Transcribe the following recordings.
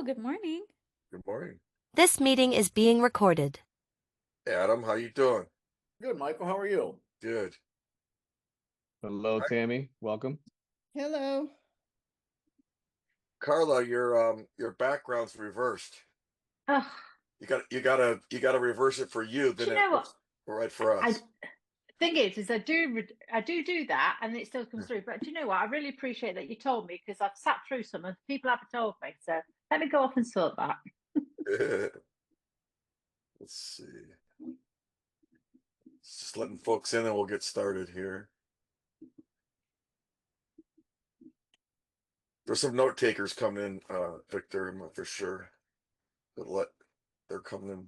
good morning. Good morning. This meeting is being recorded. Adam, how you doing? Good, Michael. How are you? Good. Hello, Hi. Tammy. Welcome. Hello. Carla, your background's reversed. Oh, You gotta reverse it for you, do then you it know what? looks right for I us. thing is I do that, and it still comes through. But do you know what? I really appreciate that you told me because I've sat through some and people haven't told me. So let me go off and sort that. Let's see. Just letting folks in and we'll get started here. There's some note takers coming in, Victor, I'm not for sure. But they're coming in.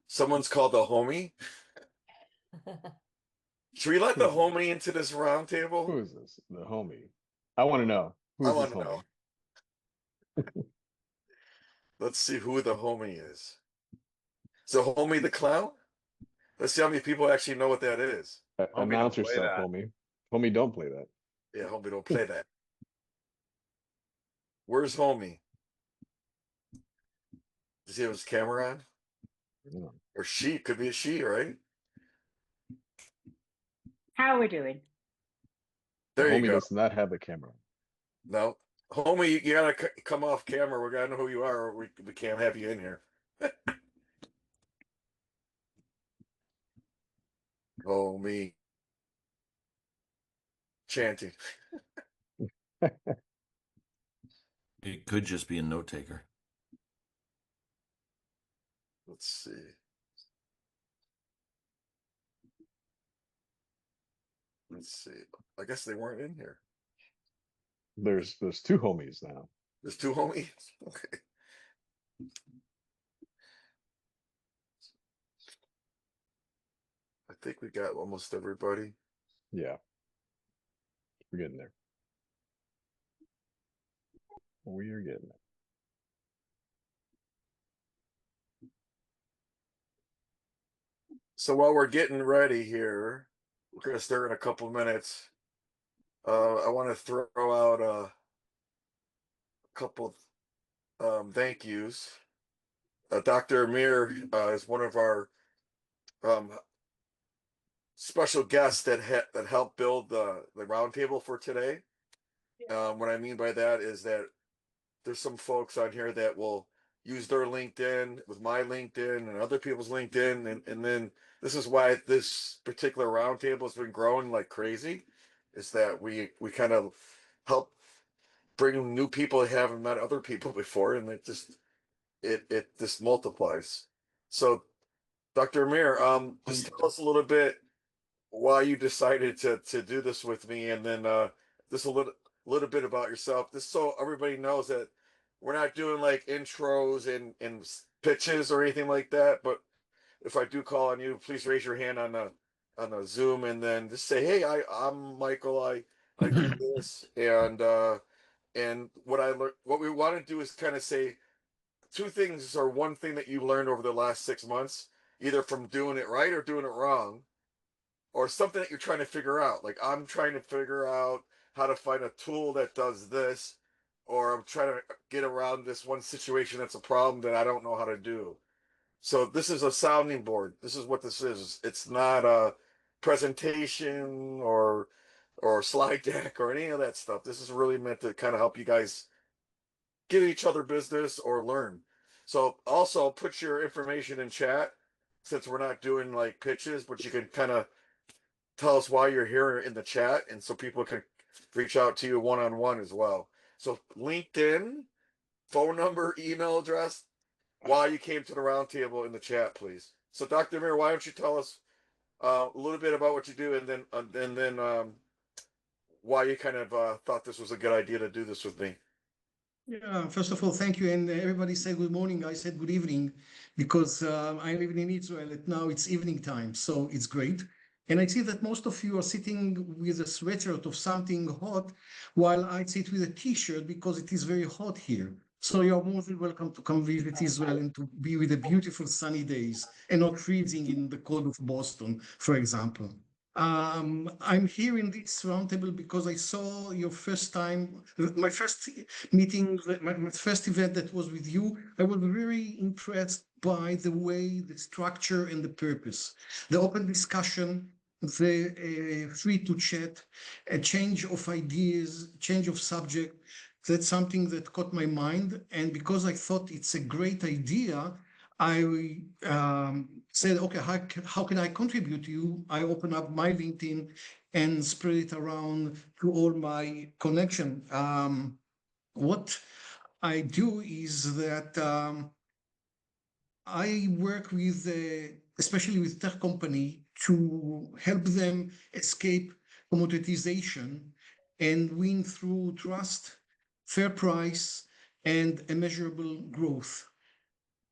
Someone's called the homie. Should we let the homie into this round Who table? is this? The homie. I want to know. I Who's want this to homie? know. Let's see who the homie is. So homie the clown? Let's see how many people actually know what that is. Homie, don't Announce play yourself, that. homie. Homie, don't play that. Yeah, homie don't play that. Where's homie? Does he have his camera on? Yeah. Or she? Could be a she, right? How are we doing? There you Homie go. does not have the camera. No. Homie, you gotta come off camera. We gotta know who you are, or we can't have you in here. Homie. Chanting. It could just be a note taker. Let's see. Let's see. I guess they weren't in here. There's two homies now. There's two homies? Okay. I think we got almost everybody. Yeah. We're getting there. We are getting there. So while we're getting ready here, we're going to start in a couple minutes. I want to throw out a couple thank yous. Dr. Amir is one of our special guests that helped build the roundtable for today. What I mean by that is that there's some folks on here that will use their LinkedIn with my LinkedIn and other people's LinkedIn. And then this is why this particular roundtable has been growing like crazy, is that we kind of help bring new people who haven't met other people before, and it just multiplies. So Dr. Amir, just tell us a little bit why you decided to do this with me, and then just a little bit about yourself, just so everybody knows that we're not doing like intros and pitches or anything like that. But if I do call on you, please raise your hand on the Zoom, and then just say, "Hey, I'm Michael. I do this," and what we want to do is kind of say two things or one thing that you learned over the last 6 months, either from doing it right or doing it wrong, or something that you're trying to figure out. Like, I'm trying to figure out how to find a tool that does this, or I'm trying to get around this one situation that's a problem that I don't know how to do. So this is a sounding board. This is what this is. It's not a presentation or slide deck or any of that stuff. This is really meant to kind of help you guys give each other business or learn. So also put your information in chat, since we're not doing like pitches, but you can kind of tell us why you're here in the chat, and so people can reach out to you one-on-one as well. So LinkedIn, phone number, email address, why you came to the roundtable in the chat, please. So Dr. Amir, why don't you tell us a little bit about what you do, and then why you kind of thought this was a good idea to do this with me. Yeah, first of all, thank you. And everybody said good morning. I said good evening because I'm living in Israel and now it's evening time. So it's great. And I see that most of you are sitting with a sweatshirt of something hot, while I sit with a t-shirt because it is very hot here. So you're more than welcome to come visit Israel and to be with the beautiful sunny days and not freezing in the cold of Boston, for example. I'm here in this roundtable because I saw your first time, my first meeting, my first event that was with you. I was very impressed by the way, the structure, and the purpose, the open discussion, the free to chat, a change of ideas, change of subject. That's something that caught my mind. And because I thought it's a great idea, I said, okay, how can I contribute to you? I open up my LinkedIn and spread it around to all my connection. What I do is that I work with, especially with tech company, to help them escape commoditization and win through trust, fair price, and a measurable growth.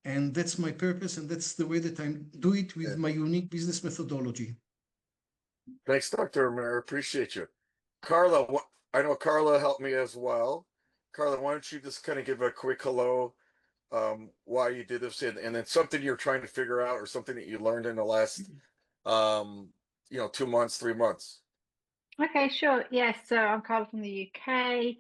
And that's my purpose, and that's the way that I do it with my unique business methodology. Thanks, Dr. Amir. Appreciate you. Carla, I know Carla helped me as well. Carla, why don't you just kind of give a quick hello, why you did this, and then something you're trying to figure out or something that you learned in the last, 2 months, 3 months. Okay, sure. Yes, so I'm Carla from the UK.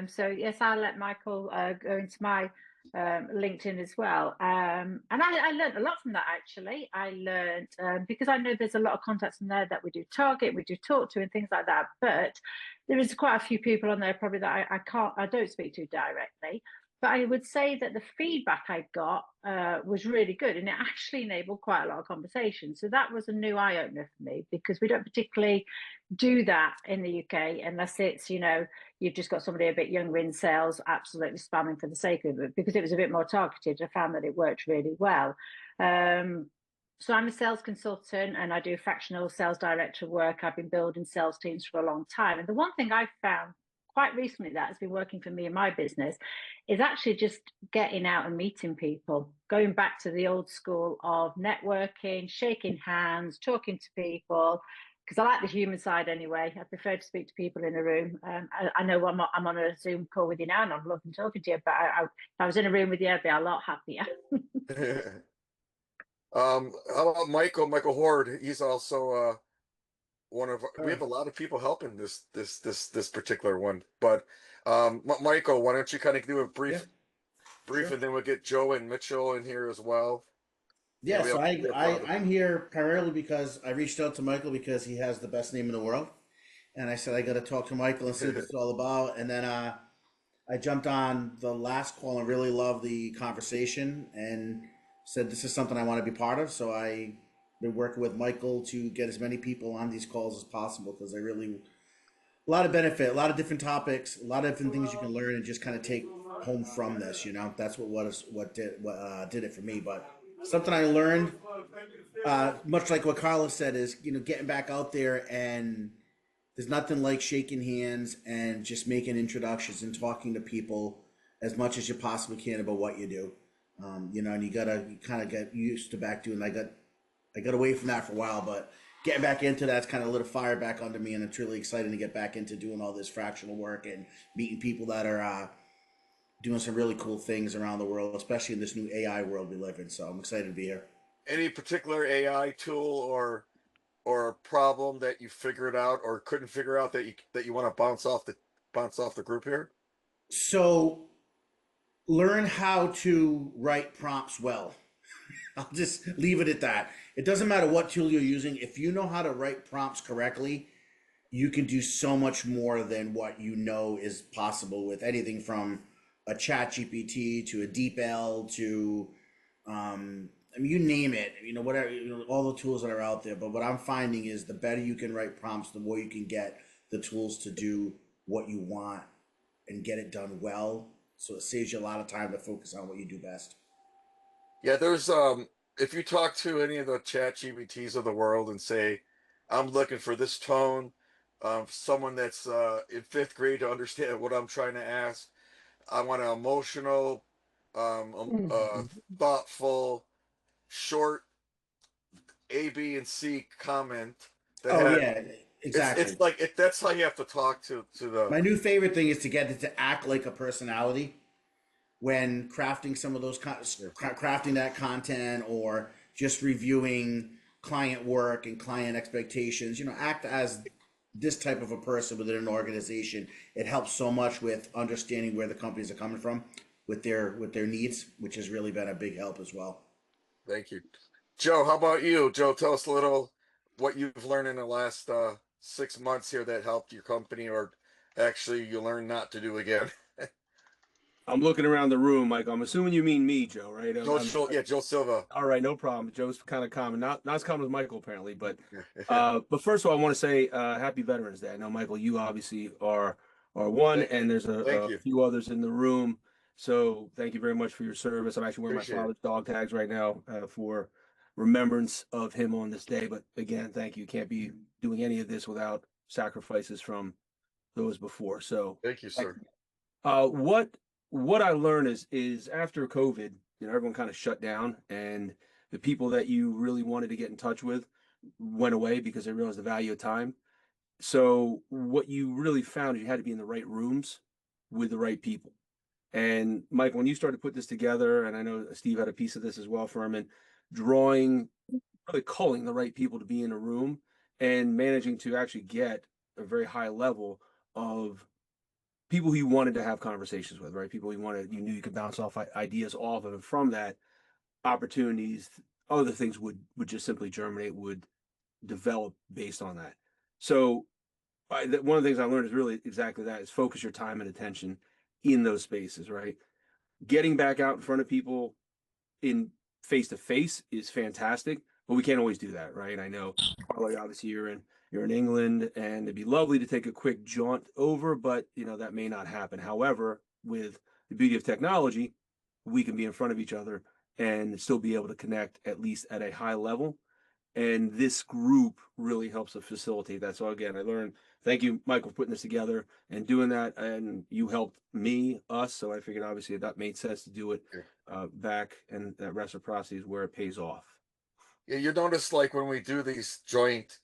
So yes, I'll let Michael go into my LinkedIn as well. And I learned a lot from that actually. I learned because I know there's a lot of contacts in there that we do target, we do talk to, and things like that. But there is quite a few people on there probably that I don't speak to directly. But I would say that the feedback I got was really good, and it actually enabled quite a lot of conversation. So that was a new eye opener for me because we don't particularly do that in the UK unless it's, you've just got somebody a bit younger in sales absolutely spamming for the sake of it. Because it was a bit more targeted, I found that it worked really well. So I'm a sales consultant and I do fractional sales director work. I've been building sales teams for a long time. And the one thing I've found quite recently that has been working for me in my business is actually just getting out and meeting people, going back to the old school of networking, shaking hands, talking to people, because I like the human side anyway. I prefer to speak to people in a room. I know I'm on a Zoom call with you now and I'm loving talking to you, but if I was in a room with you, I'd be a lot happier. How about Michael Horde? He's also we have a lot of people helping this particular one. But Michael, why don't you kind of do a brief, Sure. and then we'll get Joe and Mitchell in here as well. Yeah, so we have I'm here primarily because I reached out to Michael because he has the best name in the world. And I said, I got to talk to Michael and see what it's all about. And then I jumped on the last call and really loved the conversation and said, this is something I want to be part of. So I've been working with Michael to get as many people on these calls as possible because a lot of benefit, a lot of different topics, a lot of different things you can learn and just kind of take home from this. That's what did it for me. But something I learned, much like what Carlos said, is getting back out there, and there's nothing like shaking hands and just making introductions and talking to people as much as you possibly can about what you do. And you kind of get used to back doing. I got away from that for a while, but getting back into that's kind of lit a fire back under me, and it's really exciting to get back into doing all this fractional work and meeting people that are doing some really cool things around the world, especially in this new AI world we live in. So I'm excited to be here. any particular AI tool or problem that you figured out or couldn't figure out that you want to bounce off the group here? So learn how to write prompts well. I'll just leave it at that. It doesn't matter what tool you're using. If you know how to write prompts correctly, you can do so much more than what is possible with anything from a chat GPT to a DeepL to, you name it, whatever, all the tools that are out there. But what I'm finding is the better you can write prompts, the more you can get the tools to do what you want and get it done well. So it saves you a lot of time to focus on what you do best. Yeah, there's if you talk to any of the chat GPTs of the world and say, I'm looking for this tone, someone that's in 5th grade to understand what I'm trying to ask. I want an emotional, thoughtful, short A, B, and C comment. Yeah, exactly. It's like that's how you have to talk to the. My new favorite thing is to get it to act like a personality when crafting some of those crafting that content or just reviewing client work and client expectations. You know, act as this type of a person within an organization. It helps so much with understanding where the companies are coming from with their needs, which has really been a big help as well. Thank you. Joe, how about you? Joe, tell us a little what you've learned in the last 6 months here that helped your company, or actually you learned not to do again. I'm looking around the room, Mike. I'm assuming you mean me, Joe, right? Joe Silva. All right, no problem. Joe's kind of common, not as common as Michael apparently, but first of all, I want to say happy Veterans Day. I know, Michael, you obviously are one, and there's a few others in the room. So thank you very much for your service. I'm actually wearing my father's dog tags right now for remembrance of him on this day. But again, thank you. Can't be doing any of this without sacrifices from those before. So thank you, sir. What I learned is after COVID, you know, everyone kind of shut down, and the people that you really wanted to get in touch with went away because they realized the value of time. So what you really found is you had to be in the right rooms with the right people. And Mike, when you started to put this together, and I know Steve had a piece of this as well, Furman, really culling the right people to be in a room and managing to actually get a very high level of people who you wanted to have conversations with, right? People you knew you could bounce off ideas off of, and from that, opportunities, other things would just simply germinate, would develop based on that. So one of the things I learned is really exactly that: is focus your time and attention in those spaces, right? Getting back out in front of people in face to face is fantastic, but we can't always do that, right? I know, Carly, obviously you're in England, and it'd be lovely to take a quick jaunt over, but you know that may not happen. However, with the beauty of technology, we can be in front of each other and still be able to connect at least at a high level. And this group really helps to facilitate that. So again, I learned, thank you, Michael, for putting this together and doing that. And you helped us. So I figured obviously that made sense to do it back, and that reciprocity is where it pays off. Yeah, you notice like when we do these joint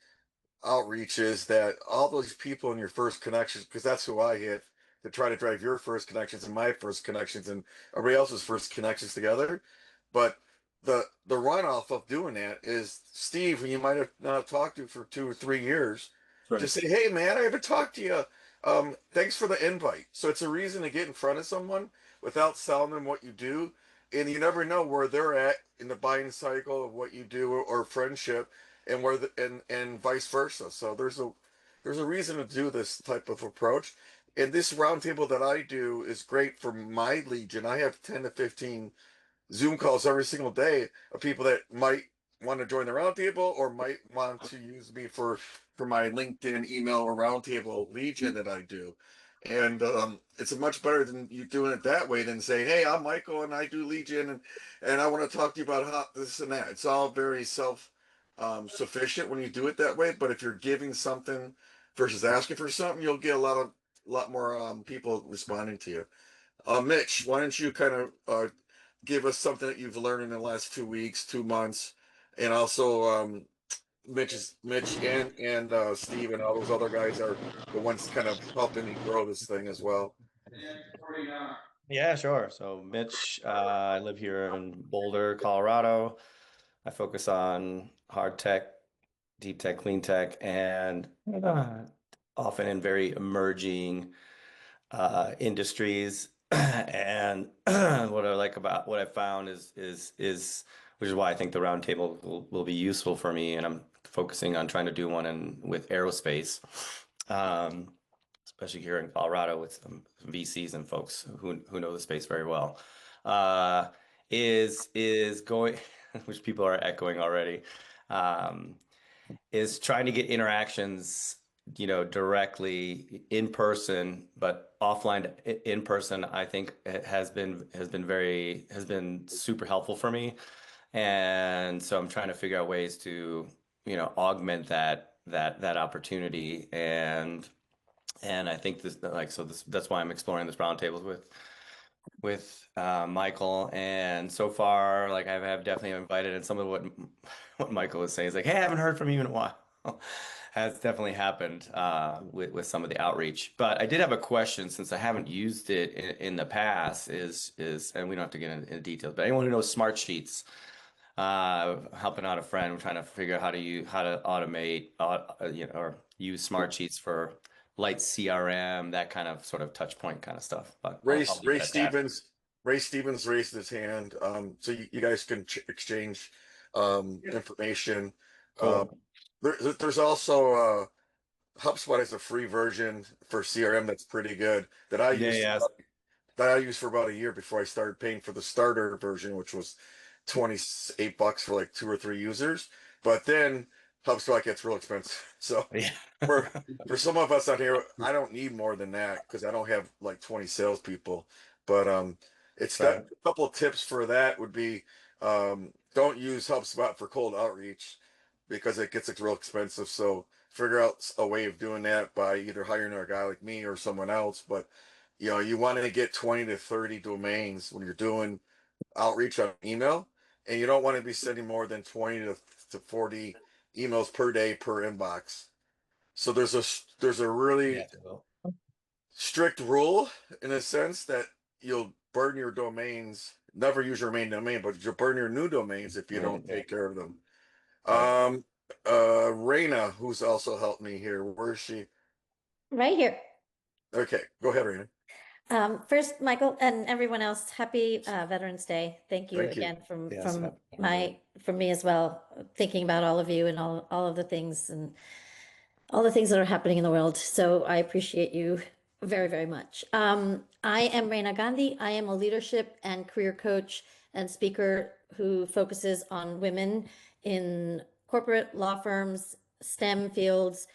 outreaches that all those people in your first connections, because that's who I hit to try to drive your first connections and my first connections and everybody else's first connections together. But the runoff of doing that is Steve, who you might have not talked to for 2 or 3 years, Right. just say, hey man, I haven't talked to you. Thanks for the invite. So it's a reason to get in front of someone without selling them what you do. And you never know where they're at in the buying cycle of what you do, or friendship, and and vice versa. So there's a reason to do this type of approach. And this roundtable that I do is great for my legion. I have 10 to 15 Zoom calls every single day of people that might want to join the roundtable or might want to use me for my LinkedIn email or roundtable legion that I do. And it's much better than you doing it that way than saying, hey, I'm Michael and I do legion, and I want to talk to you about how this and that. It's all very sufficient when you do it that way. But if you're giving something versus asking for something, you'll get a lot more people responding to you. Mitch, why don't you kind of give us something that you've learned in the last 2 weeks, 2 months, and also Mitch and Steve and all those other guys are the ones kind of helping me grow this thing as well. Yeah, sure. So Mitch, I live here in Boulder, Colorado. I focus on hard tech, deep tech, clean tech, and often in very emerging industries. And what I like about what I found is which is why I think the roundtable will be useful for me, and I'm focusing on trying to do one with aerospace, especially here in Colorado with some VCs and folks who know the space very well. Is going, which people are echoing already, is trying to get interactions, directly in person, but offline in person. I think it has been super helpful for me, and so I'm trying to figure out ways to augment that opportunity, and I think that's why I'm exploring this roundtables with Michael. And so far, like I have definitely invited, and some of what Michael was saying is like, hey, I haven't heard from you in a while. Has definitely happened with some of the outreach. But I did have a question, since I haven't used it in the past, is and we don't have to get into details, but anyone who knows Smart Sheets, helping out a friend. We're trying to figure out how to automate, or use smart sheets for light CRM, that kind of sort of touch point kind of stuff. But Ray I'll leave Ray it at that. Stevens Ray Stevens raised his hand, so you guys can exchange information. Cool. There's also HubSpot has a free version for CRM that's pretty good that I used Yeah. that I used for about a year before I started paying for the starter version, which was $28 for like 2 or 3 users. But then HubSpot gets real expensive. So Yeah. for some of us out here, I don't need more than that because I don't have like 20 salespeople. But it's got Right. a couple of tips for that would be don't use HubSpot for cold outreach because it gets real expensive. So figure out a way of doing that by either hiring a guy like me or someone else. But you want to get 20 to 30 domains when you're doing outreach on email, and you don't want to be sending more than 20 to 40 emails per day per inbox. So there's a really strict rule in a sense that you'll burn your domains, never use your main domain, but you'll burn your new domains if you don't take care of them. Right. Raina, who's also helped me here, where is she? Right here. Okay, go ahead, Raina. First, Michael and everyone else, happy Veterans Day. Thank you again from me as well. Thinking about all of you and all of the things and all the things that are happening in the world. So I appreciate you very, very much. I am Reina Gandhi. I am a leadership and career coach and speaker who focuses on women in corporate law firms, STEM fields,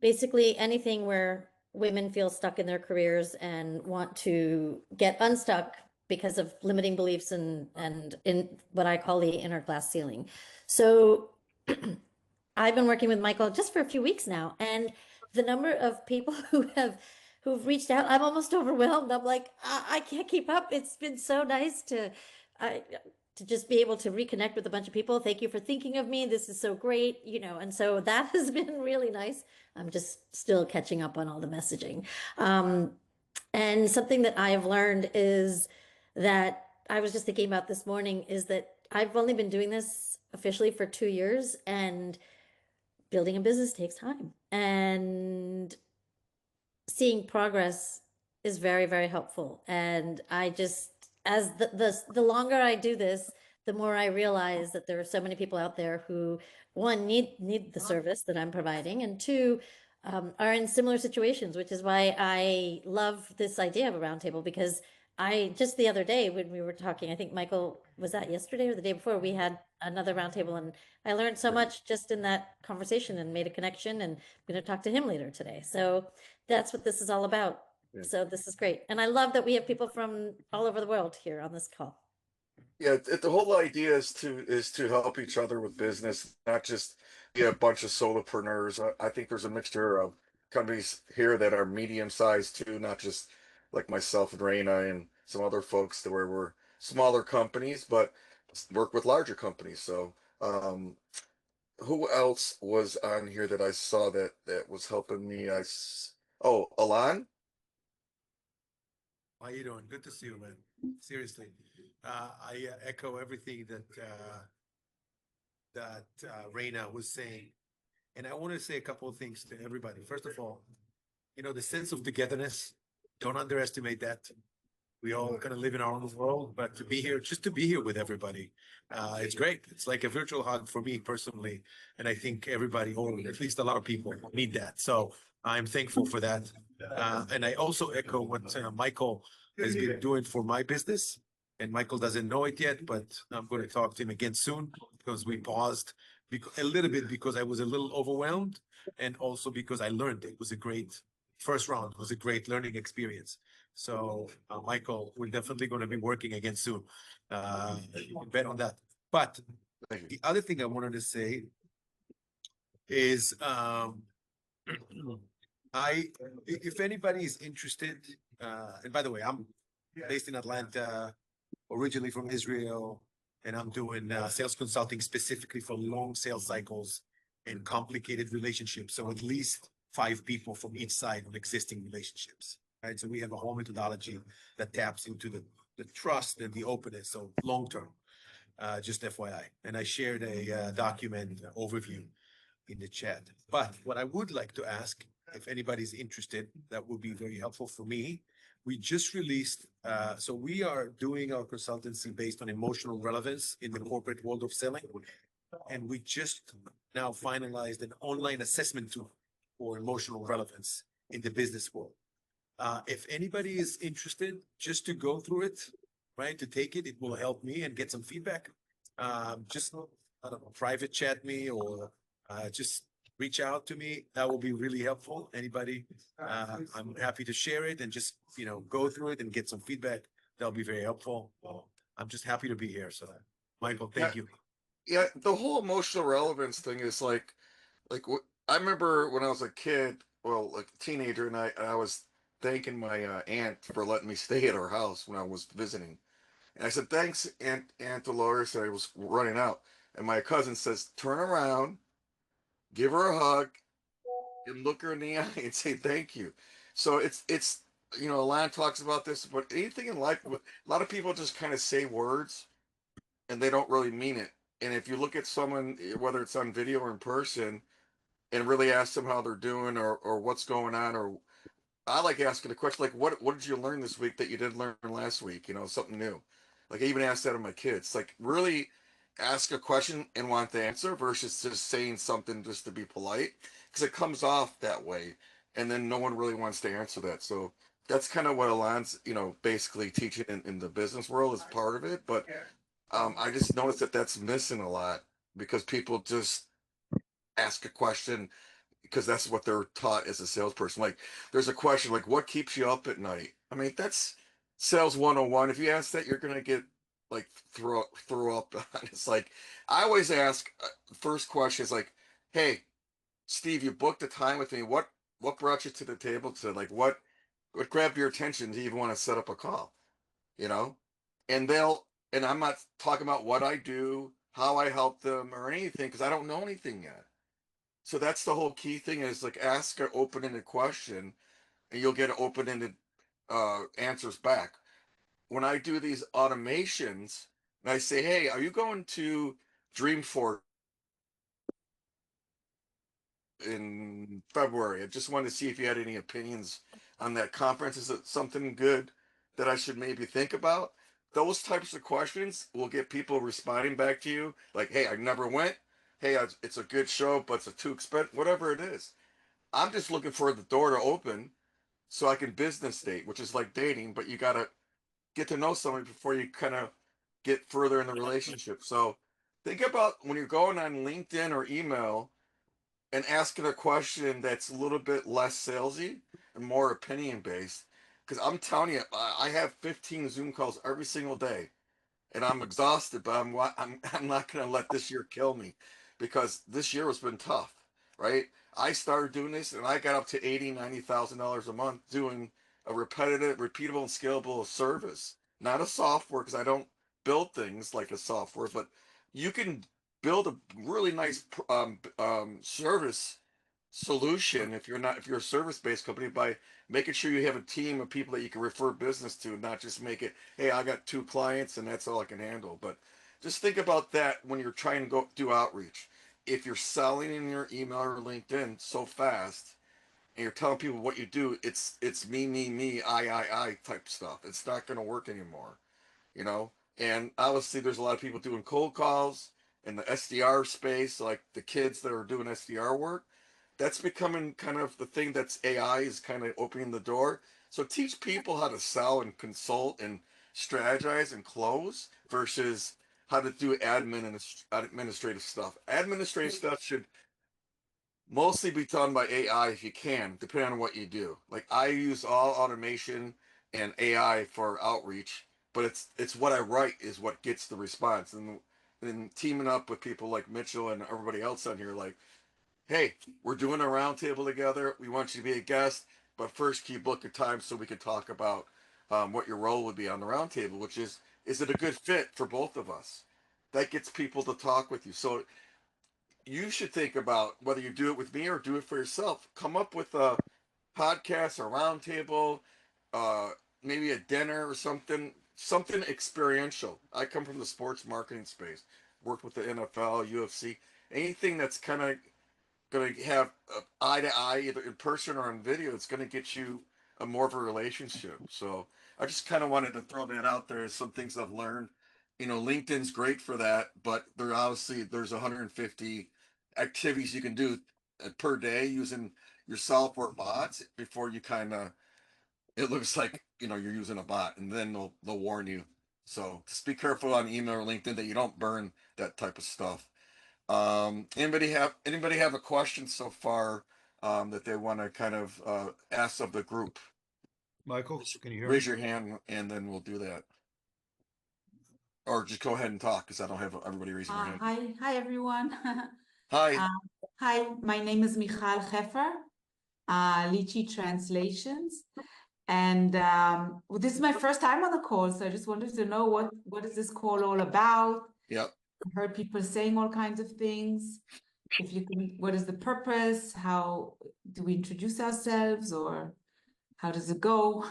basically anything where women feel stuck in their careers and want to get unstuck because of limiting beliefs and in what I call the inner glass ceiling. So I've been working with Michael just for a few weeks now, and the number of people who've reached out, I'm almost overwhelmed. I'm like, I can't keep up. It's been so nice to just be able to reconnect with a bunch of people. Thank you for thinking of me. This is so great, and so that has been really nice. I'm just still catching up on all the messaging. And something that I have learned is that I was just thinking about this morning is that I've only been doing this officially for 2 years, and building a business takes time, and seeing progress is very, very helpful. And I just, as the longer I do this, the more I realize that there are so many people out there who, one, need the service that I'm providing, and two, are in similar situations, which is why I love this idea of a roundtable. Because I just the other day when we were talking, I think Michael, was that yesterday or the day before, we had another roundtable, and I learned so much just in that conversation and made a connection, and I'm going to talk to him later today. So that's what this is all about. Yeah. So this is great. And I love that we have people from all over the world here on this call. Yeah, the whole idea is to help each other with business, not just be a bunch of solopreneurs. I think there's a mixture of companies here that are medium sized too, not just like myself and Raina and some other folks that where we're smaller companies, but work with larger companies. So who else was on here that I saw that was helping me? Oh, Alan. How you doing? Good to see you, man. Seriously, I echo everything that Reina was saying, and I want to say a couple of things to everybody. First of all, the sense of togetherness. Don't underestimate that. We all kind of live in our own world, but just to be here with everybody, it's great. It's like a virtual hug for me personally, and I think everybody, or at least a lot of people, need that. So I'm thankful for that. And I also echo what Michael has been doing for my business. And Michael doesn't know it yet, but I'm going to talk to him again soon, because we paused a little bit because I was a little overwhelmed, and also because I learned. It was a great first round. It was a great learning experience. So Michael, we're definitely going to be working again soon. You can bet on that. But the other thing I wanted to say is, if anybody is interested, and by the way, I'm based in Atlanta, originally from Israel, and I'm doing sales consulting specifically for long sales cycles and complicated relationships. So at least 5 people from each side of existing relationships, right? So we have a whole methodology that taps into the trust and the openness, so long term. just FYI. And I shared a document overview in the chat. But what I would like to ask, if anybody's interested, that would be very helpful for me. We just released, so we are doing our consultancy based on emotional relevance in the corporate world of selling. And we just now finalized an online assessment tool for emotional relevance in the business world. If anybody is interested, just to go through it, right, to take it, it will help me and get some feedback. Just, I don't know, private chat me or just reach out to me. That will be really helpful. Anybody, I'm happy to share it and just, go through it and get some feedback. That'll be very helpful. I'm just happy to be here. So, Michael, thank you. Yeah, the whole emotional relevance thing is like I remember when I was a kid, well, like a teenager, and I was thanking my aunt for letting me stay at her house when I was visiting. And I said, "Thanks, Aunt Dolores." I was running out, and my cousin says, "Turn around, give her a hug, and look her in the eye and say thank you." So it's Alan talks about this, but anything in life, a lot of people just kind of say words and they don't really mean it. And if you look at someone, whether it's on video or in person, and really ask them how they're doing or what's going on, or I like asking a question like, what did you learn this week that you didn't learn last week? Something new. Like I even asked that of my kids. Like really ask a question and want the answer versus just saying something just to be polite, because it comes off that way, and then no one really wants to answer that. So that's kind of what Alon's, basically teaching in the business world is part of it. But I just noticed that that's missing a lot because people just ask a question because that's what they're taught as a salesperson. Like there's a question like, what keeps you up at night? I mean, that's sales 101. If you ask that, you're going to get like throw up. It's like, I always ask, first question is like, hey, Steve, you booked a time with me. What brought you to the table to like, what grabbed your attention to even want to set up a call, you know? And and I'm not talking about what I do, how I help them or anything, because I don't know anything yet. So that's the whole key thing is like ask an open-ended question and you'll get open-ended answers back. When I do these automations and I say, hey, are you going to Dreamforce in February? I just wanted to see if you had any opinions on that conference. Is it something good that I should maybe think about? Those types of questions will get people responding back to you like, hey, I never went. Hey, it's a good show, but it's too expensive, whatever it is. I'm just looking for the door to open so I can business date, which is like dating, but you got to get to know somebody before you kind of get further in the relationship. So think about when you're going on LinkedIn or email and asking a question that's a little bit less salesy and more opinion based. Because I'm telling you, I have 15 Zoom calls every single day and I'm exhausted, but I'm not going to let this year kill me because this year has been tough, right? I started doing this and I got up to $90,000 a month doing a repetitive, repeatable, and scalable service, not a software, because I don't build things like a software, but you can build a really nice service solution if you're a service-based company by making sure you have a team of people that you can refer business to, not just make it, hey, I got 2 clients and that's all I can handle. But just think about that when you're trying to go do outreach. If you're selling in your email or LinkedIn so fast and you're telling people what you do, it's me, I type stuff. It's not going to work anymore, you know? And obviously there's a lot of people doing cold calls in the SDR space, like the kids that are doing SDR work. That's becoming kind of the thing that's AI is kind of opening the door. So teach people how to sell and consult and strategize and close versus how to do admin and administrative stuff. Administrative stuff should mostly be done by AI if you can, depending on what you do. Like I use all automation and AI for outreach, but it's what I write is what gets the response. And teaming up with people like Mitchell and everybody else on here, like, hey, we're doing a roundtable together. We want you to be a guest, but first can you book a time so we can talk about what your role would be on the roundtable, which is it a good fit for both of us? That gets people to talk with you. So you should think about whether you do it with me or do it for yourself. Come up with a podcast, a roundtable, maybe a dinner or something. something experiential. I come from the sports marketing space, worked with the NFL, UFC, anything that's kind of going to have eye to eye, either in person or on video. It's going to get you a more of a relationship. So I just kind of wanted to throw that out there as some things I've learned. You know, LinkedIn's great for that, but there's 150 activities you can do per day using your software bots before you kind of, it looks like, you know, you're using a bot, and then they'll warn you. So just be careful on email or LinkedIn that you don't burn that type of stuff. Anybody have a question so far that they want to kind of ask of the group? Michael, can you hear me? Raise your hand and then we'll do that. Or just go ahead and talk, because I don't have everybody raising their hand. Hi everyone. Hi. Hi, my name is Michal Heffer, Lichi Translations. And this is my first time on the call, so I just wanted to know what is this call all about? Yep. I heard people saying all kinds of things. If you can, what is the purpose? How do we introduce ourselves, or how does it go?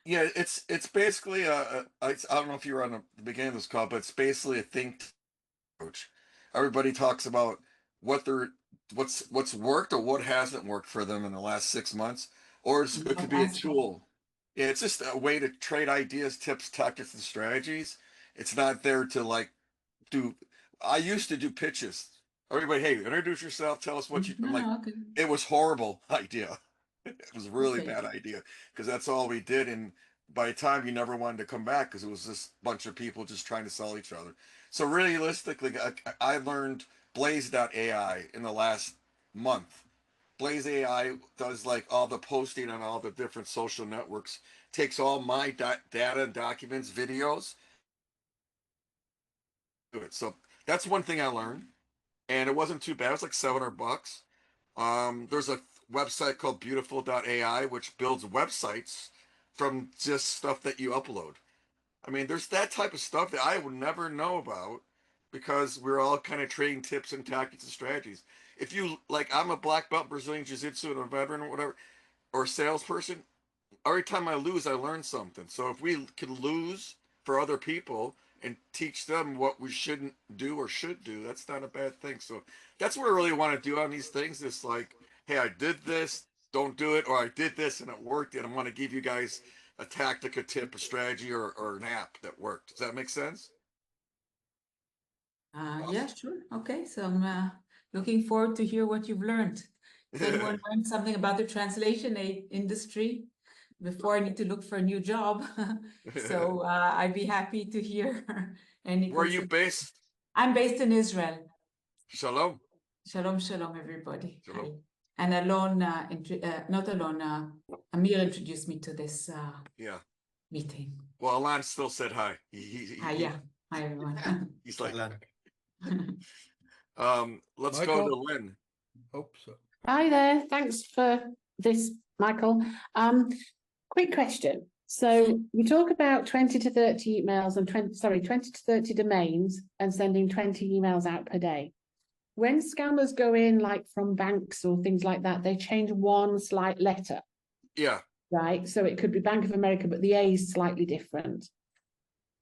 Yeah, it's basically I don't know if you were on the beginning of this call, but it's basically a think approach. Everybody talks about what's worked or what hasn't worked for them in the last 6 months, or it could be a tool. Yeah, it's just a way to trade ideas, tips, tactics, and strategies. It's not there to like do. I used to do pitches. Everybody, hey, introduce yourself. Tell us what you. I'm like, okay. It was horrible idea. It was a really bad idea, because that's all we did. And by the time, you never wanted to come back, because it was this bunch of people just trying to sell each other. So realistically, I learned Blaze.ai in the last month. Blaze AI does like all the posting on all the different social networks, takes all my data and documents, videos, do it. So that's one thing I learned, and it wasn't too bad. It was like $700. There's a website called beautiful.ai, which builds websites from just stuff that you upload. I mean, there's that type of stuff that I would never know about, because we're all kind of trading tips and tactics and strategies. If you like, I'm a black belt Brazilian Jiu-Jitsu and a veteran or whatever, or a salesperson. Every time I lose, I learn something. So if we can lose for other people and teach them what we shouldn't do or should do, that's not a bad thing. So that's what I really want to do on these things. It's like, hey, I did this, don't do it, or I did this and it worked, and I want to give you guys a tactic, a tip, a strategy, or an app that worked. Does that make sense? Yeah, sure. Okay, so I'm looking forward to hear what you've learned. If anyone learned something about the translation industry before I need to look for a new job, so I'd be happy to hear any. Where are you based? I'm based in Israel. Shalom. Shalom, shalom, everybody. Shalom. Hi. And Alon, not Alon, Amir introduced me to this meeting. Well, Alon still said hi. Hi, yeah. Hi, everyone. He's like, Alon. let's Michael? go to Lynn. Hope so. Hi there. Thanks for this, Michael. Quick question. So you talk about 20 to 30 emails and 20 to 30 domains and sending 20 emails out per day. When scammers go in, like from banks or things like that, they change one slight letter. Yeah. Right. So it could be Bank of America, but the A is slightly different.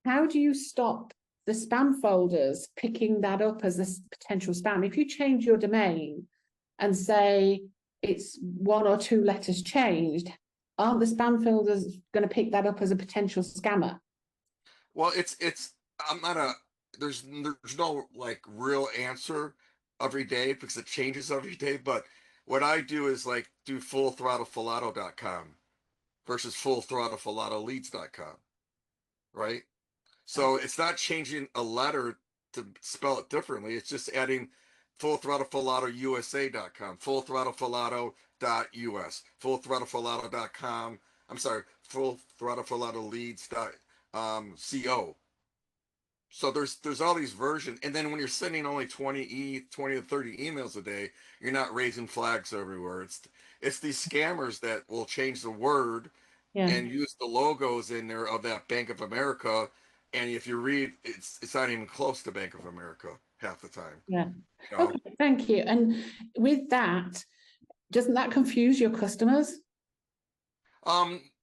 How do you stop the spam folders picking that up as a potential spam? If you change your domain and say it's 1 or 2 letters changed, aren't the spam folders going to pick that up as a potential scammer? Well, there's no like real answer every day, because it changes every day. But what I do is like do fullthrottleFalato.com versus fullthrottleFalatoLeads.com, right? So it's not changing a letter to spell it differently. It's just adding fullthrottleFalatoUSA.com, fullthrottleFalato.us, fullthrottleFalato.com. I'm sorry, fullthrottleFalatoLeads.co. So there's all these versions, and then when you're sending only 20 to 30 emails a day, you're not raising flags everywhere. It's these scammers that will change the word and use the logos in there of that Bank of America, and if you read, it's not even close to Bank of America half the time. Yeah. You know? Okay, thank you. And with that, doesn't that confuse your customers?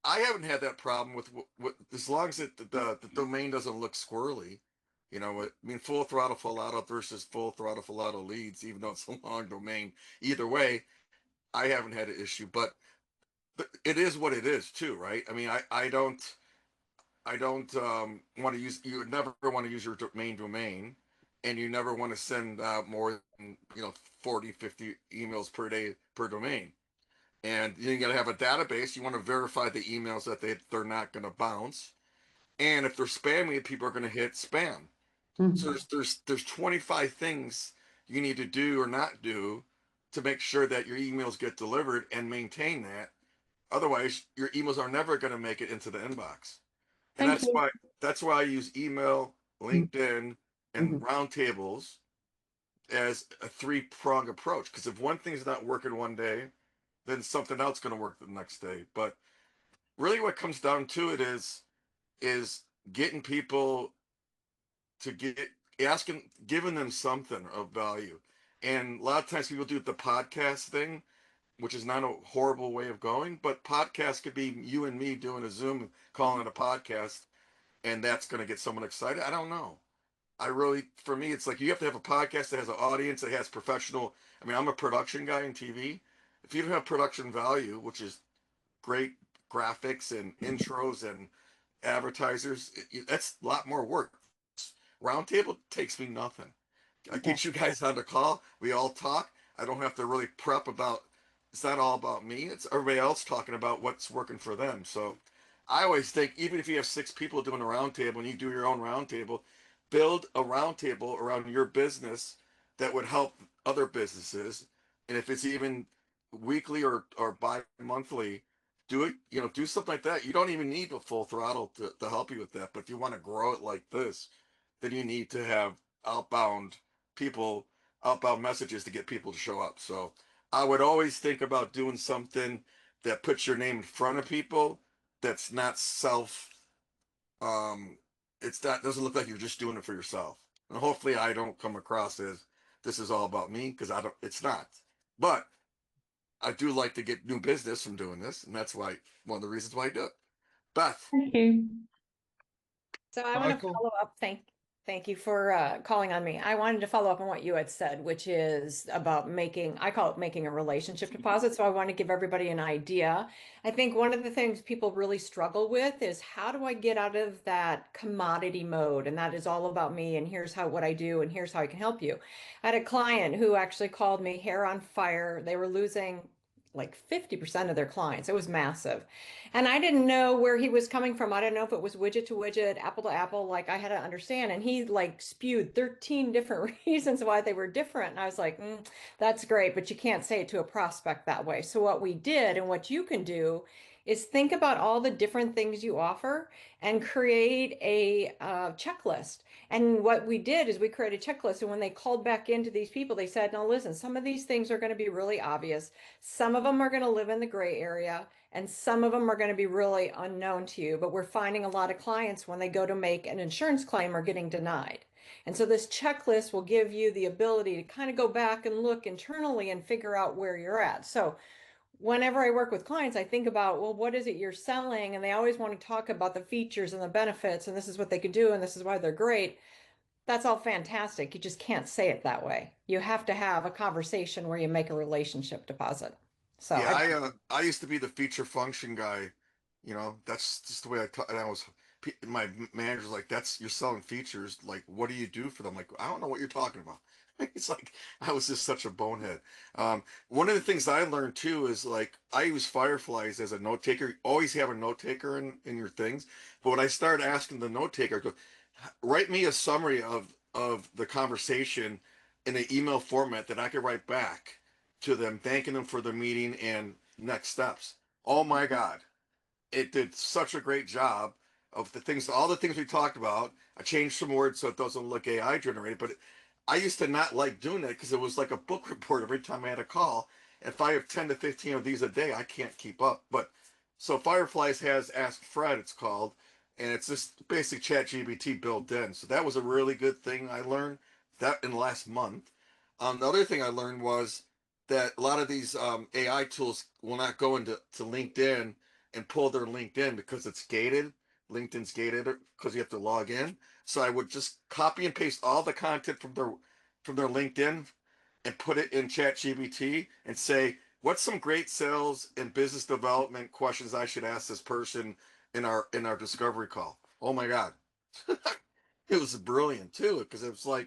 I haven't had that problem with what as long as the domain doesn't look squirrely. I mean, full throttle Falato versus full throttle Falato leads, even though it's a long domain. Either way, I haven't had an issue, but it is what it is too, right? I mean, I don't want to use. You would never want to use your main domain, and you never want to send out more than 40, 50 emails per day per domain. And you got to have a database. You want to verify the emails that they're not going to bounce. And if they're spammy, people are going to hit spam. So there's 25 things you need to do or not do to make sure that your emails get delivered and maintain that. Otherwise, your emails are never going to make it into the inbox. And that's why I use email, LinkedIn, and roundtables as a three-prong approach. Because if one thing's not working one day, then something else going to work the next day. But really, what comes down to it is getting people to giving them something of value. And a lot of times people do the podcast thing, which is not a horrible way of going, but podcast could be you and me doing a Zoom calling it a podcast, and that's going to get someone excited. I don't know. For me, it's like you have to have a podcast that has an audience, that has professional. I mean, I'm a production guy in TV. If you don't have production value, which is great graphics and intros and advertisers, that's a lot more work. Roundtable takes me nothing. I get you guys on the call. We all talk. I don't have to really prep about. It's not all about me. It's everybody else talking about what's working for them. So I always think, even if you have 6 people doing a roundtable and you do your own roundtable, build a roundtable around your business that would help other businesses. And if it's even weekly or bi-monthly, do it, do something like that. You don't even need a full throttle to help you with that. But if you want to grow it like this, then you need to have outbound messages to get people to show up. So I would always think about doing something that puts your name in front of people. That's not doesn't look like you're just doing it for yourself. And hopefully I don't come across as this is all about me, because it's not. But I do like to get new business from doing this, and that's one of the reasons why I do it. Beth. Thank you. So I want to follow up. Thank you for calling on me. I wanted to follow up on what you had said, which is about I call it making a relationship deposit. So I want to give everybody an idea. I think one of the things people really struggle with is, how do I get out of that commodity mode? And that is all about me, and here's what I do, and here's how I can help you. I had a client who actually called me hair on fire. They were losing like 50% of their clients. It was massive. And I didn't know where he was coming from. I didn't know if it was widget to widget, apple to apple, like I had to understand. And he like spewed 13 different reasons why they were different. And I was like, that's great, but you can't say it to a prospect that way. So what we did, and what you can do, is think about all the different things you offer and create a checklist. And what we did is we created a checklist. And when they called back into these people, they said, now listen, some of these things are going to be really obvious. Some of them are going to live in the gray area, and some of them are going to be really unknown to you. But we're finding a lot of clients, when they go to make an insurance claim, are getting denied. And so this checklist will give you the ability to kind of go back and look internally and figure out where you're at. So whenever I work with clients, I think about, well, what is it you're selling? And they always want to talk about the features and the benefits, and this is what they can do, and this is why they're great. That's all fantastic. You just can't say it that way. You have to have a conversation where you make a relationship deposit. So yeah, I used to be the feature function guy. That's just the way I talk. And my manager's like, you're selling features. Like, what do you do for them? Like, I don't know what you're talking about. It's like, I was just such a bonehead. One of the things I learned too is, like, I use Fireflies as a note taker. Always have a note taker in your things. But when I started asking the note taker, I go, write me a summary of the conversation in an email format that I could write back to them, thanking them for the meeting and next steps. Oh my God. It did such a great job of all the things we talked about. I changed some words so it doesn't look AI generated, but I used to not like doing that because it was like a book report every time I had a call. If I have 10 to 15 of these a day, I can't keep up. But so Fireflies has Ask Fred, it's called, and it's this basic chat GBT built in. So that was a really good thing I learned that in the last month. The other thing I learned was that a lot of these AI tools will not go into LinkedIn and pull their LinkedIn because it's gated. LinkedIn's gated because you have to log in. So I would just copy and paste all the content from their LinkedIn and put it in ChatGPT and say, what's some great sales and business development questions I should ask this person in our discovery call? Oh my God. It was brilliant too, because it was like,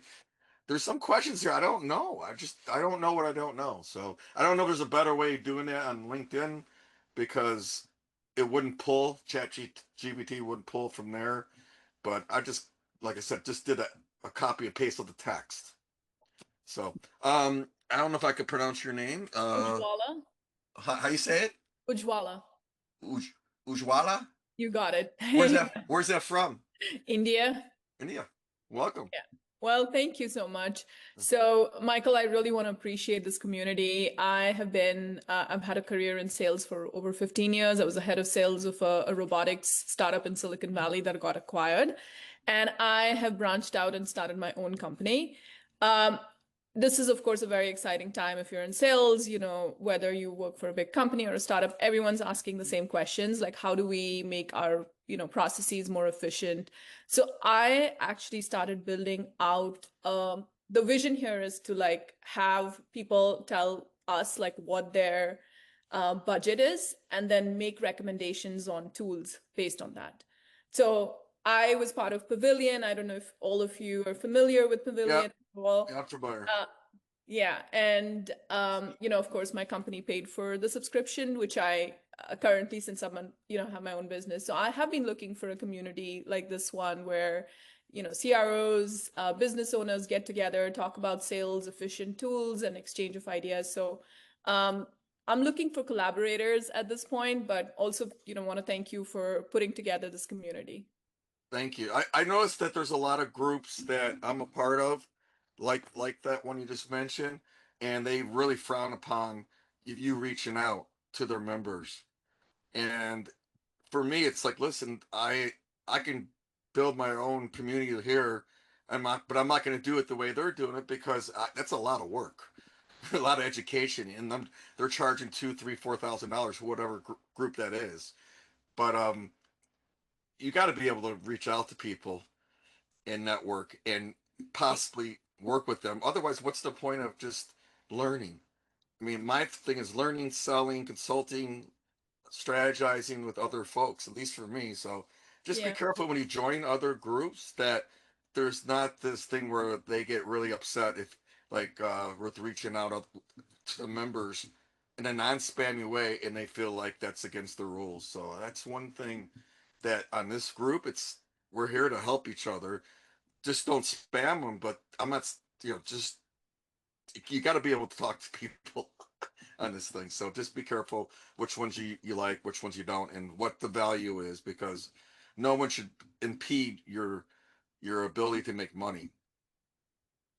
there's some questions here I don't know. I don't know what I don't know. So I don't know if there's a better way of doing that on LinkedIn, because it wouldn't pull, ChatGPT wouldn't pull from there. But I just, like I said, just did a copy and paste of the text. So I don't know if I could pronounce your name. Ujwala. How you say it? Ujwala. Ujwala? You got it. Where's that from? India. India. Welcome. Yeah. Well, thank you so much. So, Michael, I really want to appreciate this community. I've had a career in sales for over 15 years. I was the head of sales of a robotics startup in Silicon Valley that got acquired. And I have branched out and started my own company. This is, of course, a very exciting time if you're in sales, whether you work for a big company or a startup, everyone's asking the same questions, like how do we make our, processes more efficient? So I actually started building out, the vision here is to have people tell us what their budget is, and then make recommendations on tools based on that. So I was part of Pavilion. I don't know if all of you are familiar with Pavilion. Well, yeah, I'm familiar. Yeah. And, of course, my company paid for the subscription, which I currently, since I'm, have my own business. So I have been looking for a community like this one where, CROs, business owners get together, talk about sales, efficient tools, and exchange of ideas. So I'm looking for collaborators at this point, but also, want to thank you for putting together this community. Thank you. I noticed that there's a lot of groups that I'm a part of, like that one you just mentioned, and they really frown upon you reaching out to their members. And for me, it's like, listen, I can build my own community here, but I'm not going to do it the way they're doing it, because that's a lot of work, a lot of education, and they're charging $2,000, $3,000, $4,000 for whatever group that is. But you got to be able to reach out to people and network and possibly work with them. Otherwise, what's the point of just learning? I mean, my thing is learning, selling, consulting, strategizing with other folks, at least for me. So just be careful when you join other groups that there's not this thing where they get really upset if with reaching out to the members in a non-spammy way, and they feel like that's against the rules. So that's one thing that on this group, we're here to help each other. Just don't spam them. But I'm not, just, you got to be able to talk to people on this thing. So just be careful which ones you like, which ones you don't, and what the value is, because no one should impede your ability to make money.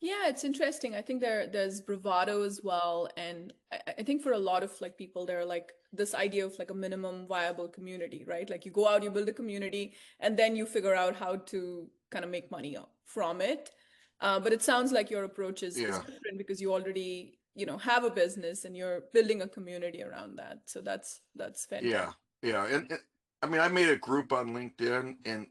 Yeah, it's interesting. I think there's bravado as well. And I think for a lot of people, there are this idea of a minimum viable community, right? Like you go out, you build a community, and then you figure out how to kind of make money from it. But it sounds like your approach is different, because you already, have a business and you're building a community around that. So that's fantastic. Yeah. And I mean, I made a group on LinkedIn, and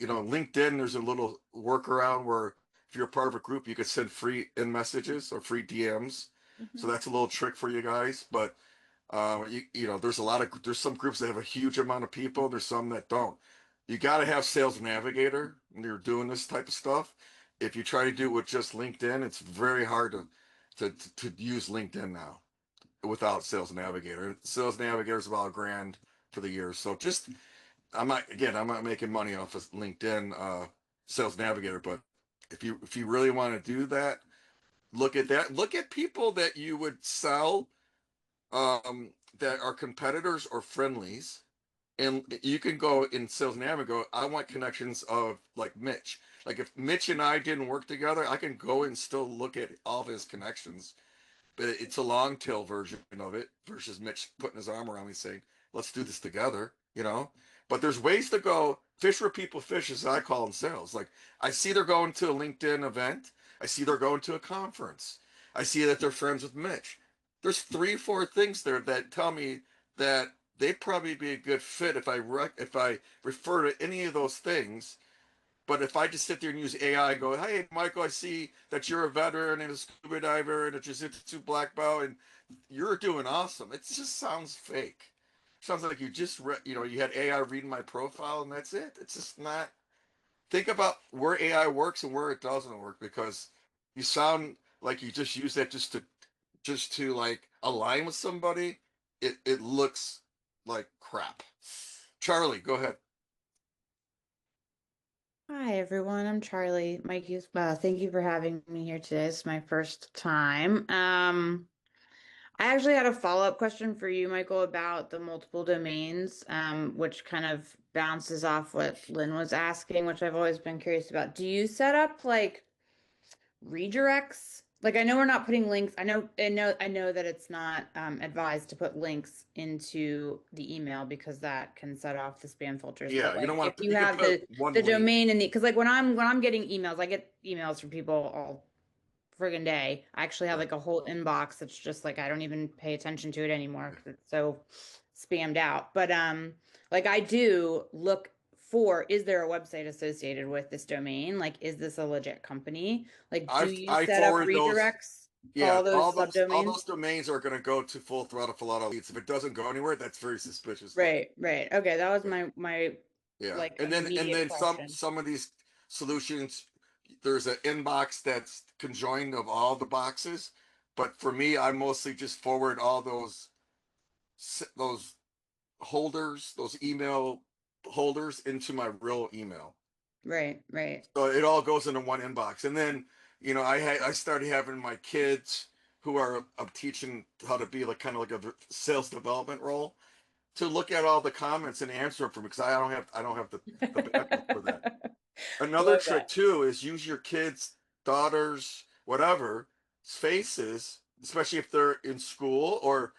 LinkedIn, there's a little workaround where if you're a part of a group, you could send free in messages or free DMs. So that's a little trick for you guys. But there's some groups that have a huge amount of people. There's some that don't. You got to have Sales Navigator when you're doing this type of stuff. If you try to do it with just LinkedIn, it's very hard to use LinkedIn now without Sales Navigator. Sales Navigator is about $1,000 for the year. So I'm not making money off of LinkedIn Sales Navigator, but if you really want to do that, look at that. Look at people that you would sell that are competitors or friendlies, and you can go in Sales Navigator. I want connections of Mitch. Like if Mitch and I didn't work together, I can go and still look at all of his connections. But it's a long tail version of it versus Mitch putting his arm around me saying, let's do this together, But there's ways to go fish where people fish, as I call in sales. Like I see they're going to a LinkedIn event. I see they're going to a conference. I see that they're friends with Mitch. There's 3-4 things there that tell me that they'd probably be a good fit if I refer to any of those things. But if I just sit there and use AI and go, hey, Michael, I see that you're a veteran and a scuba diver and a jiu-jitsu black belt and you're doing awesome. It just sounds fake. Sounds like you just you had AI reading my profile and that's it. It's just not. Think about where AI works and where it doesn't work, because you sound like you just use that just to like align with somebody. It looks like crap. Charlie, go ahead. Hi everyone, I'm Charlie. Mike, thank you for having me here today. It's my first time. I actually had a follow-up question for you, Michael, about the multiple domains, which kind of bounces off what Lynn was asking, which I've always been curious about. Do you set up like redirects? Like, I know we're not putting links. I know that it's not advised to put links into the email because that can set off the spam filters. Yeah, but like, you don't want if you have the domain and because like when I'm getting emails, I get emails from people all friggin' day. I actually have like a whole inbox that's just like I don't even pay attention to it anymore because it's so spammed out. But like I do look for, is there a website associated with this domain? Like, is this a legit company? Like, do you set up redirects? Yeah, all those domains are going to go to Full Throttle Falato leads. If it doesn't go anywhere, that's very suspicious. Right. Okay, that was my like and then some of these solutions, there's an inbox that's conjoined of all the boxes, but for me, I mostly just forward all those holders, those email holders into my real email. Right. So it all goes into one inbox. And then, I started having my kids who I'm teaching how to be like kind of like a sales development role to look at all the comments and answer them for me because I don't have the bandwidth for that. Another trick too is use your kids, daughters, whatever, faces, especially if they're in school or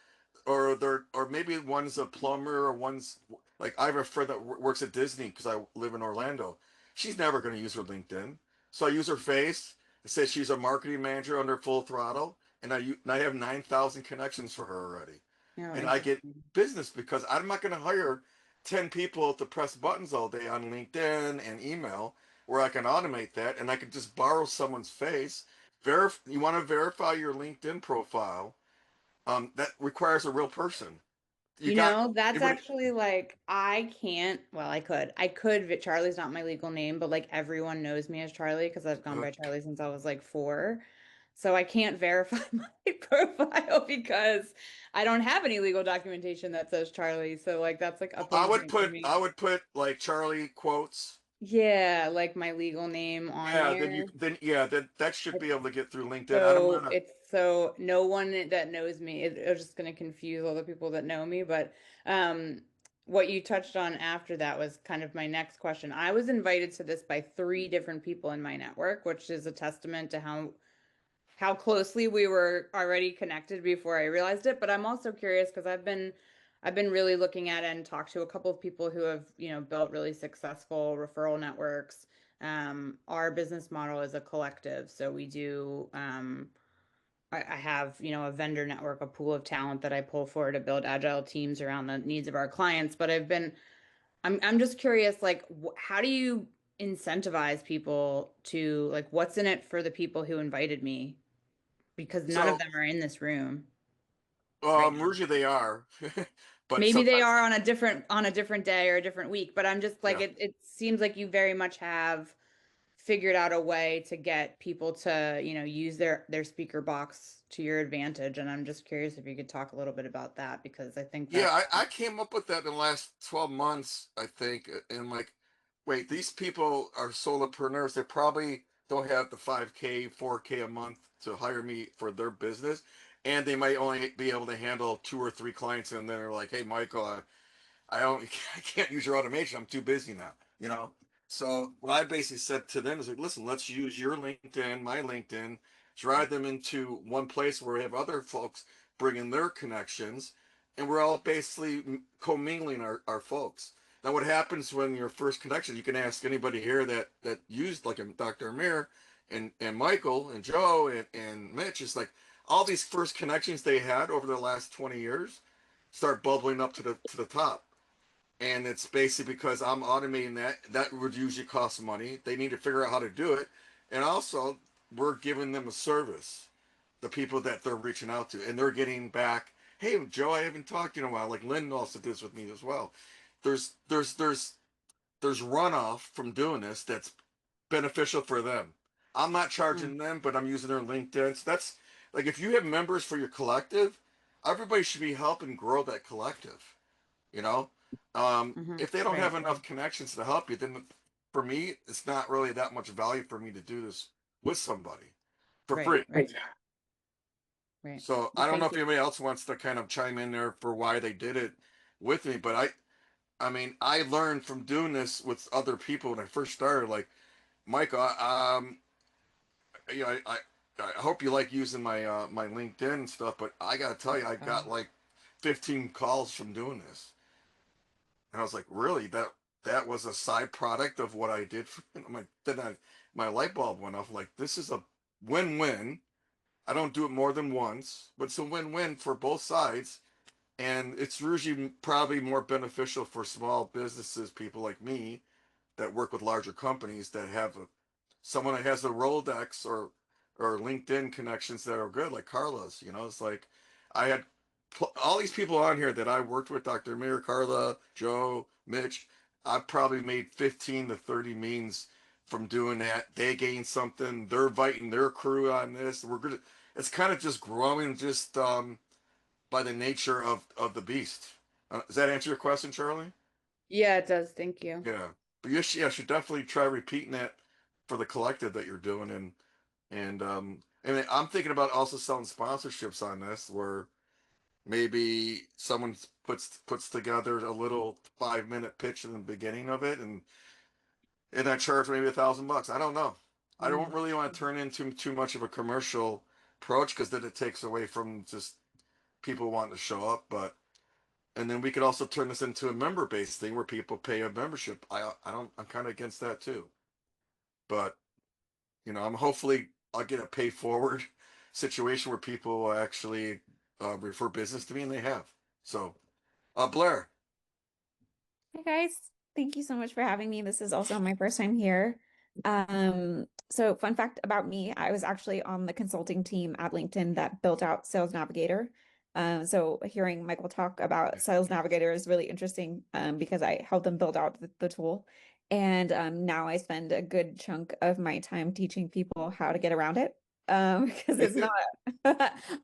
maybe one's a plumber or one's like I have a friend that works at Disney because I live in Orlando. She's never going to use her LinkedIn, so I use her face. It says she's a marketing manager under Full Throttle, and I have 9,000 connections for her already, and I get business because I'm not going to hire 10 people to press buttons all day on LinkedIn and email where I can automate that and I can just borrow someone's face. You want to verify your LinkedIn profile. That requires a real person. That's actually like, I could, Charlie's not my legal name, but like everyone knows me as Charlie because I've gone by Charlie since I was like 4. So I can't verify my profile because I don't have any legal documentation that says Charlie. So like, that's like I would put like Charlie quotes. Yeah, like my legal name on there. That should be able to get through LinkedIn. So no one that knows me is just going to confuse all the people that know me. But what you touched on after that was kind of my next question. I was invited to this by 3 different people in my network, which is a testament to how closely we were already connected before I realized it. But I'm also curious because I've been really looking at it and talked to a couple of people who have, built really successful referral networks. Our business model is a collective. So we do, I have, a vendor network, a pool of talent that I pull for to build agile teams around the needs of our clients. But I'm just curious, like, how do you incentivize people to, like, what's in it for the people who invited me? Because none of them are in this room. Usually they are. But maybe they are on a different day or a different week, but I'm just like, it seems like you very much have figured out a way to get people to, use their speaker box to your advantage. And I'm just curious if you could talk a little bit about that, because I think I came up with that in the last 12 months, I think. And like, wait, these people are solopreneurs. They probably don't have the 5K, 4K a month to hire me for their business. And they might only be able to handle 2 or 3 clients. And then they're like, hey, Michael, I can't use your automation. I'm too busy now, So what I basically said to them is like, listen, let's use your LinkedIn, my LinkedIn, drive them into one place where we have other folks bring in their connections, and we're all basically commingling our folks. Now, what happens when your first connection, you can ask anybody here that used like Dr. Amir and Michael and Joe and Mitch, is like all these first connections they had over the last 20 years, start bubbling up to the top. And it's basically because I'm automating that would usually cost money. They need to figure out how to do it. And also we're giving them a service, the people that they're reaching out to, and they're getting back, hey Joe, I haven't talked to you in a while. Like Lynn also does with me as well. There's runoff from doing this that's beneficial for them. I'm not charging them, but I'm using their LinkedIn. So that's like, if you have members for your collective, everybody should be helping grow that collective. You know, if they don't have enough connections to help you, then for me, it's not really that much value for me to do this with somebody for free. Right. So I don't know if anybody else wants to kind of chime in there for why they did it with me, but I mean, I learned from doing this with other people when I first started. Like, Michael, you know, I hope you like using my my LinkedIn and stuff, but I gotta tell you, I got like 15 calls from doing this. And I was like, really? That was a side product of what I did. My light bulb went off. Like, this is a win-win. I don't do it more than once, but it's a win-win for both sides. And it's usually probably more beneficial for small businesses, people like me that work with larger companies that have someone that has a Rolodex or LinkedIn connections that are good, like Carla's. You know, it's like I had all these people on here that I worked with, Dr. Mir, Carla, Joe, Mitch. I've probably made 15 to 30 meetings from doing that. They gain something. They're inviting their crew on this. We're good. It's kind of just growing just by the nature of the beast. Does that answer your question, Charlie? Yeah, it does. Thank you. Yeah. But you should definitely try repeating that for the collective that you're doing. And I'm thinking about also selling sponsorships on this, where maybe someone puts together a little 5-minute pitch in the beginning of it, and I charge maybe $1,000. I don't know. I don't really want to turn into too much of a commercial approach, because then it takes away from just people wanting to show up. And then we could also turn this into a member-based thing where people pay a membership. I'm kind of against that too. But you know, I'll get a pay forward situation where people will actually refer business to me, and they have. So, Blair. Hey guys, thank you so much for having me. This is also my first time here. So fun fact about me, I was actually on the consulting team at LinkedIn that built out Sales Navigator. So hearing Michael talk about Sales Navigator is really interesting because I helped them build out the tool. And now I spend a good chunk of my time teaching people how to get around it. Because it's not,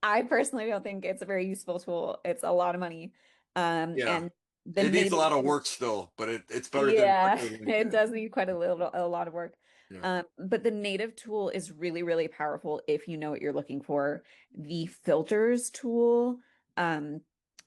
I personally don't think it's a very useful tool. It's a lot of money. And it needs a lot of work still, but it's better than it does need quite a lot of work. Yeah. But the native tool is really, really powerful if you know what you're looking for. The filters tool,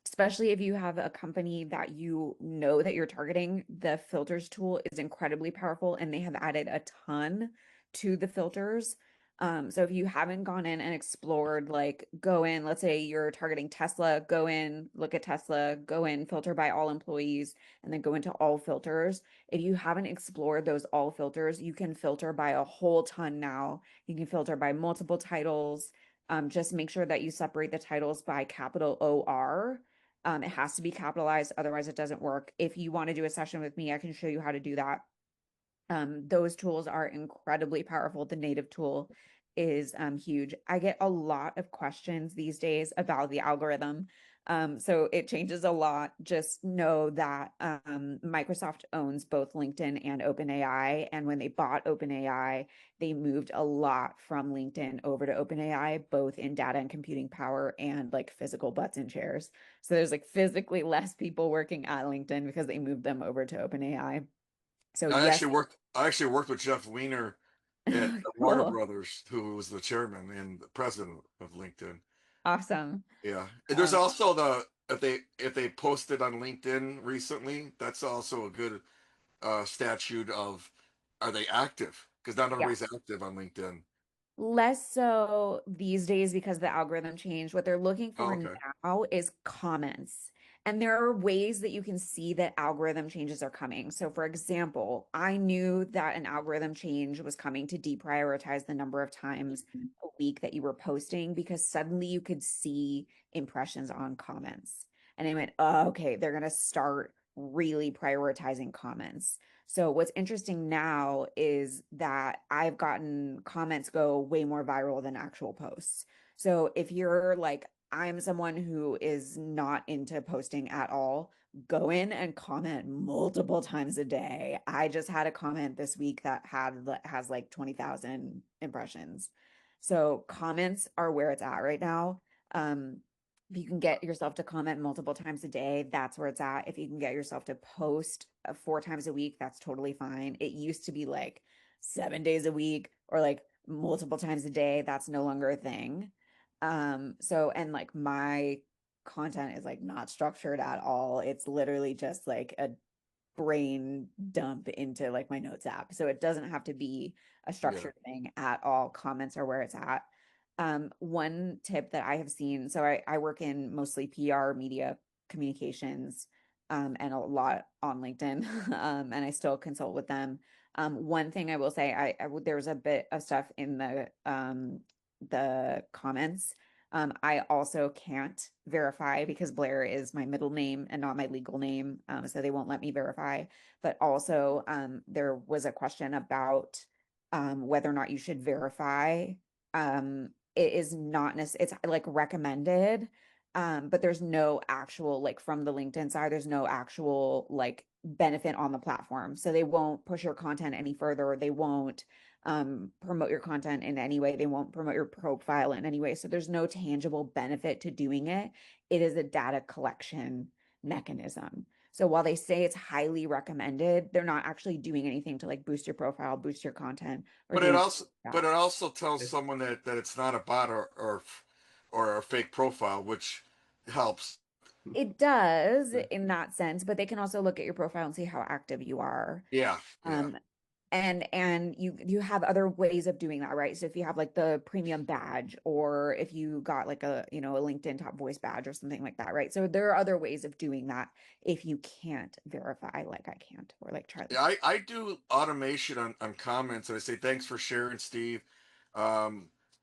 especially if you have a company that you know that you're targeting, the filters tool is incredibly powerful, and they have added a ton to the filters. So if you haven't gone in and explored, like go in, let's say you're targeting Tesla, go in, look at Tesla, go in, filter by all employees, and then go into all filters. If you haven't explored those all filters, you can filter by a whole ton now. You can filter by multiple titles. Just make sure that you separate the titles by capital OR. It has to be capitalized, otherwise it doesn't work. If you want to do a session with me, I can show you how to do that. Those tools are incredibly powerful. The native tool is huge. I get a lot of questions these days about the algorithm. So it changes a lot. Just know that Microsoft owns both LinkedIn and OpenAI. And when they bought OpenAI, they moved a lot from LinkedIn over to OpenAI, both in data and computing power and like physical butts in chairs. So there's like physically less people working at LinkedIn because they moved them over to OpenAI. So I yes, actually worked with Jeff Weiner at Warner Brothers, who was the chairman and the president of LinkedIn. Awesome. Yeah. And there's also if they posted on LinkedIn recently, that's also a good statute of, are they active? Because not everybody's active on LinkedIn. Less so these days because the algorithm changed. What they're looking for now is comments. And there are ways that you can see that algorithm changes are coming. So for example, I knew that an algorithm change was coming to deprioritize the number of times a week that you were posting, because suddenly you could see impressions on comments. And I went, oh, okay, they're going to start really prioritizing comments. So what's interesting now is that I've gotten comments go way more viral than actual posts. So if you're like, I'm someone who is not into posting at all, go in and comment multiple times a day. I just had a comment this week that has like 20,000 impressions. So comments are where it's at right now. If you can get yourself to comment multiple times a day, that's where it's at. If you can get yourself to post 4 times a week, that's totally fine. It used to be like 7 days a week or like multiple times a day. That's no longer a thing. So, and like my content is like not structured at all. It's literally just like a brain dump into like my notes app. So it doesn't have to be a structured thing at all. Comments are where it's at. One tip that I have seen, so I work in mostly PR, media communications, and a lot on LinkedIn, and I still consult with them. One thing I will say, there's a bit of stuff in the comments. I also can't verify because Blair is my middle name and not my legal name, so they won't let me verify. But also, there was a question about whether or not you should verify. It is not necessarily, it's like recommended, but there's no actual, like from the LinkedIn side, there's no actual like benefit on the platform. So they won't push your content any further. They won't promote your content in any way. They won't promote your profile in any way. So there's no tangible benefit to doing it. It is a data collection mechanism. So while they say it's highly recommended, they're not actually doing anything to like boost your profile, boost your content. But it also tells someone that it's not a bot or a fake profile, which helps. It does in that sense, but they can also look at your profile and see how active you are. Yeah. And you have other ways of doing that, right? So if you have like the premium badge, or if you got like a LinkedIn top voice badge or something like that, right? So there are other ways of doing that if you can't verify like I can't, or like try. Yeah, I do automation on comments, and I say thanks for sharing, Steve.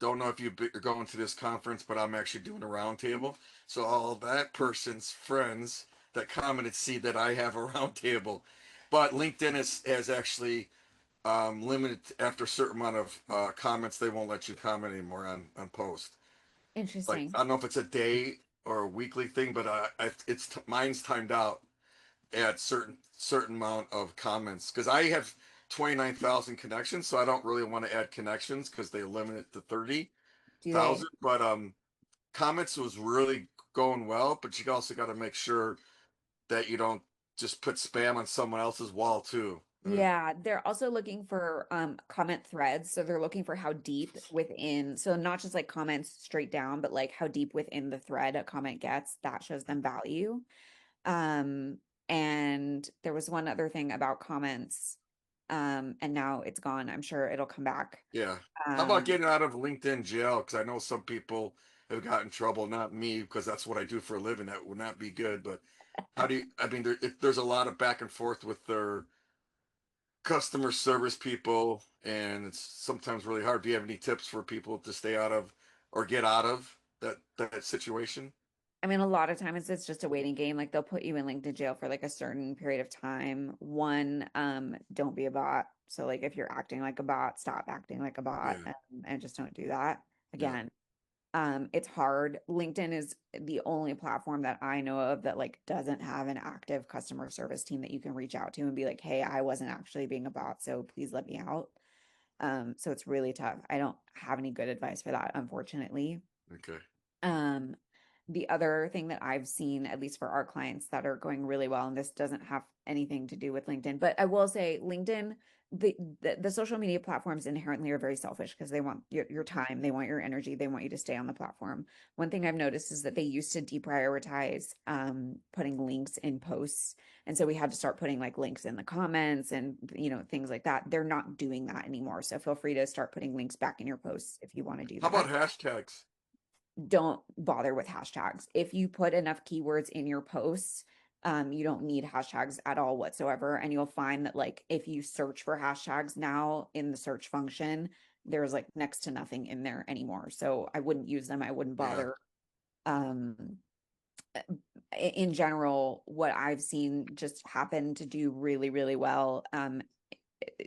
Don't know if you're going to this conference, but I'm actually doing a roundtable. So all that person's friends that commented see that I have a roundtable. But LinkedIn has actually limited after a certain amount of comments. They won't let you comment anymore on post. Interesting. Like, I don't know if it's a day or a weekly thing, but mine's timed out at certain amount of comments, because I have 29,000 connections, so I don't really want to add connections because they limit it to 30,000. But comments was really going well, but you also got to make sure that you don't just put spam on someone else's wall too. Yeah, they're also looking for comment threads. So they're looking for how deep within, so not just like comments straight down, but like how deep within the thread a comment gets. That shows them value. And there was one other thing about comments, and now it's gone. I'm sure it'll come back. Yeah. How about getting out of LinkedIn jail? Because I know some people have got in trouble, not me, because that's what I do for a living. That would not be good. But how do you, I mean, there's a lot of back and forth with their customer service people, and it's sometimes really hard. Do you have any tips for people to stay out of or get out of that situation? I mean, a lot of times it's just a waiting game. Like they'll put you in LinkedIn jail for like a certain period of time. One, don't be a bot. So like if you're acting like a bot, stop acting like a bot, and just don't do that again. It's hard. LinkedIn is the only platform that I know of that like doesn't have an active customer service team that you can reach out to and be like, hey, I wasn't actually being a bot, so please let me out. So it's really tough. I don't have any good advice for that, unfortunately. Okay. The other thing that I've seen, at least for our clients that are going really well, and this doesn't have anything to do with LinkedIn, but I will say LinkedIn, the social media platforms inherently are very selfish because they want your time, they want your energy, they want you to stay on the platform. One thing I've noticed is that they used to deprioritize putting links in posts. And so we had to start putting like links in the comments and, things like that. They're not doing that anymore. So feel free to start putting links back in your posts if you want to do that. How about hashtags? Don't bother with hashtags. If you put enough keywords in your posts, you don't need hashtags at all whatsoever. And you'll find that like if you search for hashtags now in the search function, there's like next to nothing in there anymore. So I wouldn't use them. I wouldn't bother. in general, what I've seen just happen to do really, really well.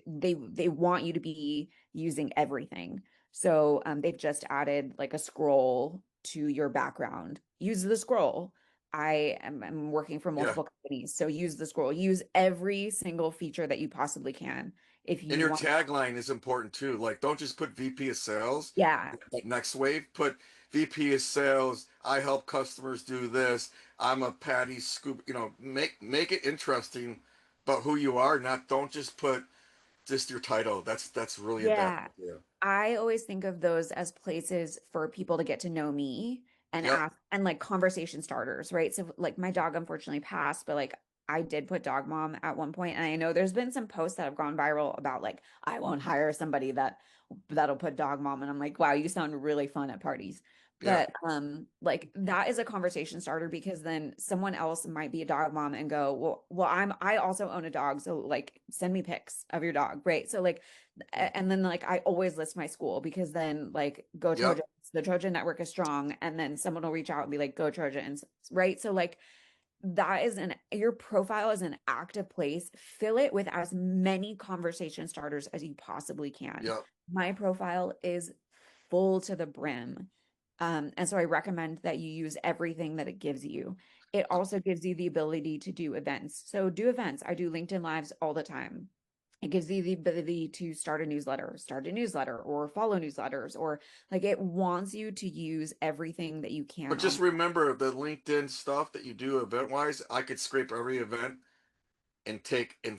They want you to be using everything. So they've just added like a scroll to your background. Use the scroll. I'm working for multiple companies, so use the scroll. Use every single feature that you possibly can. If you and your tagline is important too. Like, don't just put VP of Sales. Yeah. Like next wave, put VP of Sales. I help customers do this. I'm a Patty Scoop. You know, make it interesting, but who you are. Don't just put just your title. That's really a bad idea. I always think of those as places for people to get to know me and ask, and like conversation starters, right? So like my dog unfortunately passed, but like I did put dog mom at one point, and I know there's been some posts that have gone viral about like, I won't hire somebody that'll put dog mom, and I'm like, wow, you sound really fun at parties. But like that is a conversation starter, because then someone else might be a dog mom and go, well, I also own a dog, so like send me pics of your dog, right? So like, and then like I always list my school, because then like go Trojans, the Trojan network is strong, and then someone will reach out and be like, go Trojans, right? So like that is your profile is an active place. Fill it with as many conversation starters as you possibly can. My profile is full to the brim. And so I recommend that you use everything that it gives you. It also gives you the ability to do events. So do events. I do LinkedIn Lives all the time. It gives you the ability to start a newsletter, or follow newsletters, or like it wants you to use everything that you can. But just remember the LinkedIn stuff that you do event-wise, I could scrape every event and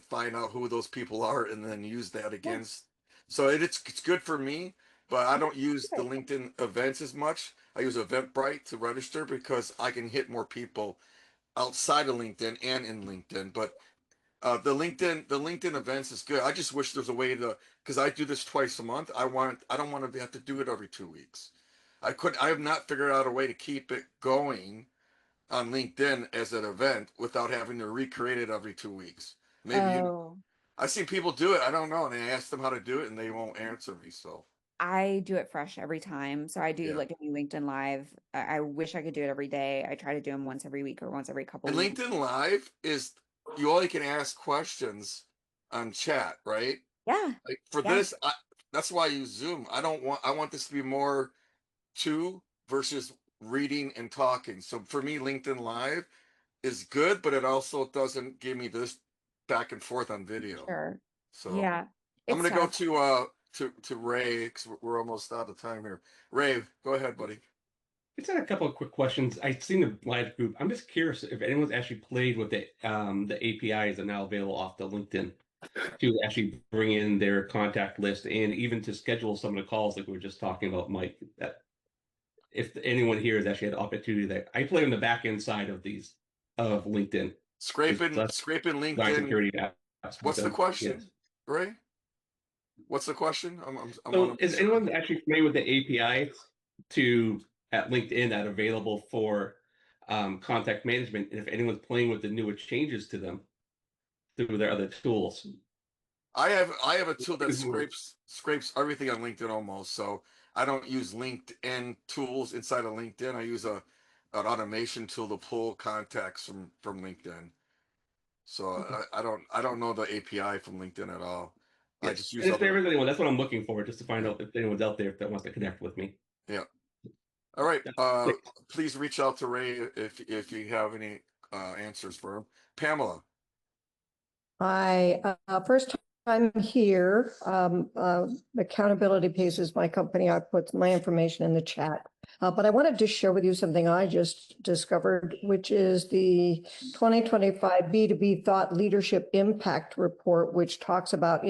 find out who those people are and then use that against. So it's good for me, but I don't use the LinkedIn events as much. I use Eventbrite to register because I can hit more people outside of LinkedIn and in LinkedIn. But the LinkedIn events is good. I just wish there's a way to, because I do this twice a month. I don't want to have to do it every 2 weeks. I have not figured out a way to keep it going on LinkedIn as an event without having to recreate it every 2 weeks. Maybe I've seen people do it. I don't know. And I ask them how to do it and they won't answer me. So I do it fresh every time. So I do like a new LinkedIn Live. I wish I could do it every day. I try to do them once every week or once every couple weeks. LinkedIn Live is, you only can ask questions on chat, right? Yeah. Like for this, that's why I use Zoom. I want this to be more versus reading and talking. So for me, LinkedIn Live is good, but it also doesn't give me this back and forth on video. Sure. So I'm gonna go to Ray, because we're almost out of time here. Ray, go ahead, buddy. I just had a couple of quick questions. I've seen the live group. I'm just curious if anyone's actually played with the APIs that are now available off the LinkedIn to actually bring in their contact list and even to schedule some of the calls like we were just talking about, Mike. That if anyone here has actually had the opportunity, that I play on the back end side of LinkedIn. Scraping LinkedIn. Security apps. What's the question, Ray? What's the question? So is anyone actually familiar with the API at LinkedIn that are available for contact management, and if anyone's playing with the newer changes to them through their other tools? I have a tool that scrapes everything on LinkedIn almost. So I don't use LinkedIn tools inside of LinkedIn. I use an automation tool to pull contacts from LinkedIn. So I don't know the API from LinkedIn at all. Yes. I just use. If there is anyone, that's what I'm looking for, just to find out if anyone's out there that wants to connect with me. Yeah. All right. Please reach out to Ray if you have any answers for him. Pamela. Hi. First time here. Accountability Pace is my company. I put my information in the chat. But I wanted to share with you something I just discovered, which is the 2025 B2B Thought Leadership Impact Report, which talks about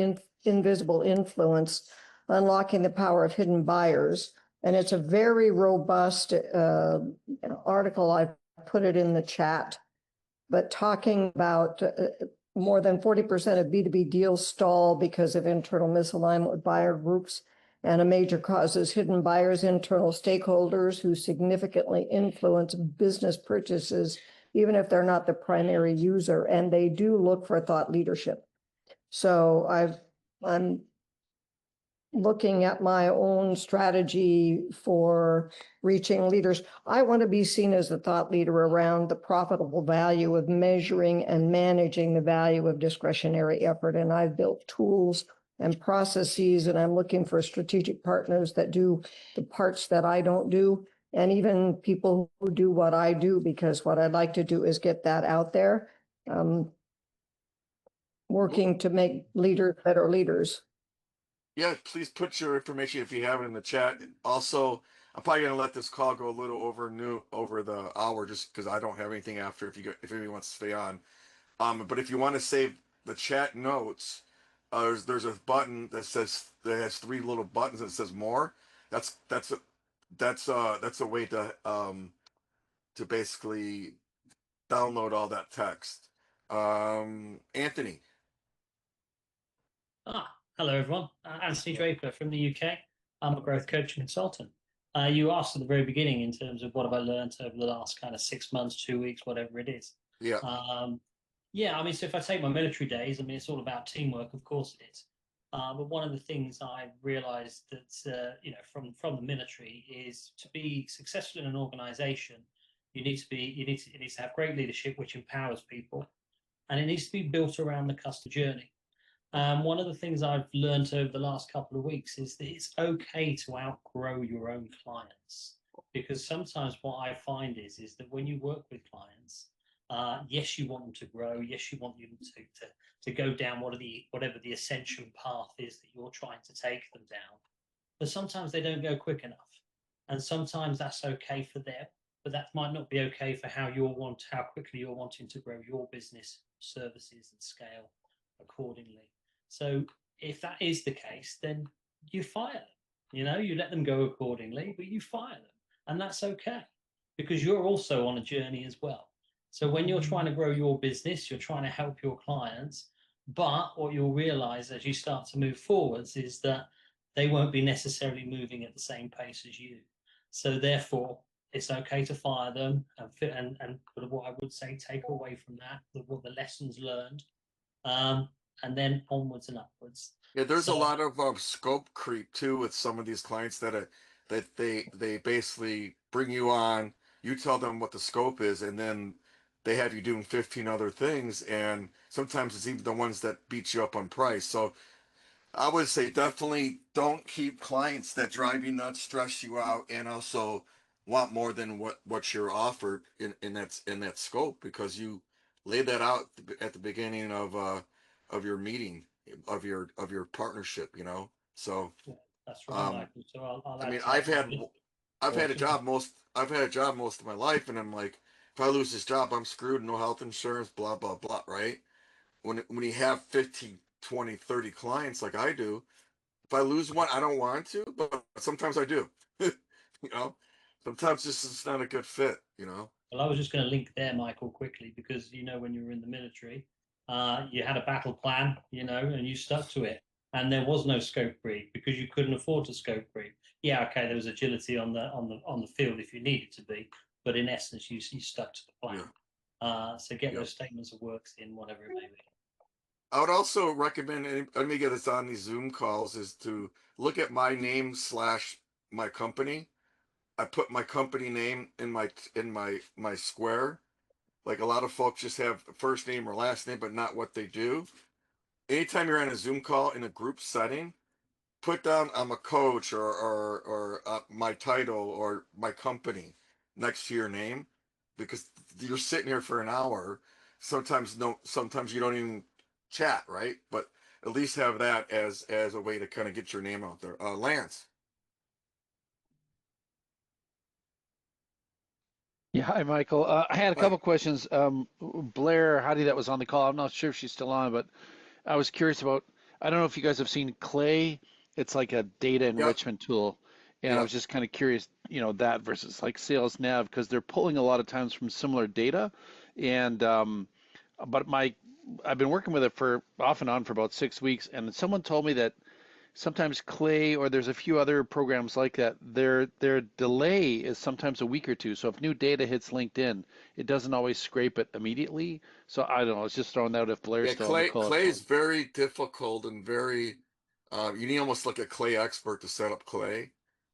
invisible influence, unlocking the power of hidden buyers. And it's a very robust article. I put it in the chat, but talking about more than 40% of B2B deals stall because of internal misalignment with buyer groups. And a major cause is hidden buyers, internal stakeholders who significantly influence business purchases, even if they're not the primary user, and they do look for thought leadership. So I'm looking at my own strategy for reaching leaders, I want to be seen as the thought leader around the profitable value of measuring and managing the value of discretionary effort. And I've built tools and processes, and I'm looking for strategic partners that do the parts that I don't do, and even people who do what I do, because what I'd like to do is get that out there, working to make leaders better leaders. Yeah, please put your information if you have it in the chat. Also, I'm probably gonna let this call go a little over the hour just because I don't have anything after if anybody wants to stay on. But if you want to save the chat notes, there's a button that has three little buttons that says more. That's a way to basically download all that text. Anthony. Hello everyone. Anthony Draper from the UK. I'm a growth coach and consultant. You asked at the very beginning in terms of what have I learned over the last kind of 6 months, 2 weeks, whatever it is. Yeah. Yeah, I mean, so if I take my military days, I mean, it's all about teamwork, of course it is. But one of the things I realized that, you know, from the military is to be successful in an organization, it needs to have great leadership, which empowers people, and it needs to be built around the customer journey. One of the things I've learned over the last couple of weeks is that it's okay to outgrow your own clients, because sometimes what I find is that when you work with clients, yes, you want them to grow. Yes, you want them to go down whatever the ascension path is that you're trying to take them down. But sometimes they don't go quick enough, and sometimes that's okay for them, but that might not be okay for how quickly you're wanting to grow your business, services, and scale accordingly. So if that is the case, then you fire them. You know, you let them go accordingly, but you fire them, and that's okay, because you're also on a journey as well. So when you're trying to grow your business, you're trying to help your clients, but what you'll realize as you start to move forwards is that they won't be necessarily moving at the same pace as you. So therefore, it's okay to fire them and what I would say, take away from that, what the lessons learned, and then onwards and upwards. Yeah, there's a lot of scope creep too with some of these clients that they basically bring you on, you tell them what the scope is, and then they have you doing 15 other things, and sometimes it's even the ones that beat you up on price. So I would say definitely don't keep clients that drive you nuts, stress you out, and also want more than what you're offered in that scope, because you laid that out at the beginning of your meeting, of your partnership, you know. So yeah, that's right, Michael. So I mean, I've had a job most of my life, and I'm like, if I lose this job, I'm screwed, no health insurance, blah blah blah, right? When you have 15, 20, 30 clients like I do, if I lose one, I don't want to, but sometimes I do. You know, sometimes this is not a good fit, you know. Well, I was just going to link there, Michael, quickly, because, you know, when you were in the military, you had a battle plan, you know, and you stuck to it. And there was no scope creep because you couldn't afford to scope creep. Yeah, okay, there was agility on the field if you needed to be, but in essence, you stuck to the plan. Yeah. So get those statements of works in, whatever it may be. I would also recommend anybody that's on these Zoom calls is to look at my name / my company. I put my company name in my square. Like a lot of folks just have first name or last name, but not what they do. Anytime you're on a Zoom call in a group setting, put down I'm a coach or my title or my company next to your name, because you're sitting here for an hour. Sometimes you don't even chat, right? But at least have that as a way to kind of get your name out there. Lance. Yeah, hi, Michael. I had a couple questions. Blair Howdy, that was on the call. I'm not sure if she's still on, but I was curious about, I don't know if you guys have seen Clay. It's like a data enrichment tool. And I was just kind of curious, you know, that versus like Sales Nav, because they're pulling a lot of times from similar data. And, but I've been working with it for off and on for about 6 weeks. And someone told me that sometimes Clay, or there's a few other programs like that, their delay is sometimes a week or two. So if new data hits LinkedIn, it doesn't always scrape it immediately. So I don't know. I was just throwing that out if Blair's still on the call. Clay is very difficult and very You need almost like a Clay expert to set up Clay.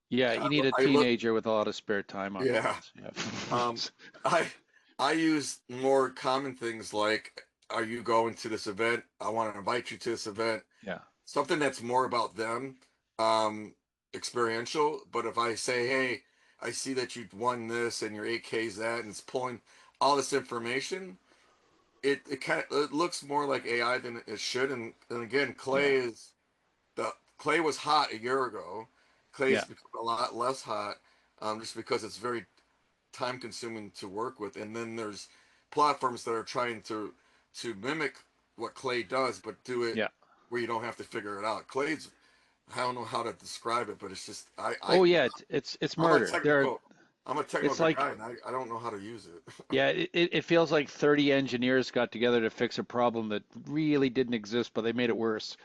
Yeah, you need a teenager with a lot of spare time on yeah. hands. I use more common things like, are you going to this event? I want to invite you to this event. Yeah. Something that's more about them, experiential. But if I say, hey, I see that you won this and your 8K's that, and it's pulling all this information, it looks more like AI than it should. And again, Clay was hot a year ago. Clay's become a lot less hot, just because it's very time consuming to work with. And then there's platforms that are trying to mimic what Clay does, but do it where you don't have to figure it out. Clay's, I don't know how to describe it, but it's just it's murder. I'm a technical guy, and I don't know how to use it. Yeah, it feels like 30 engineers got together to fix a problem that really didn't exist, but they made it worse.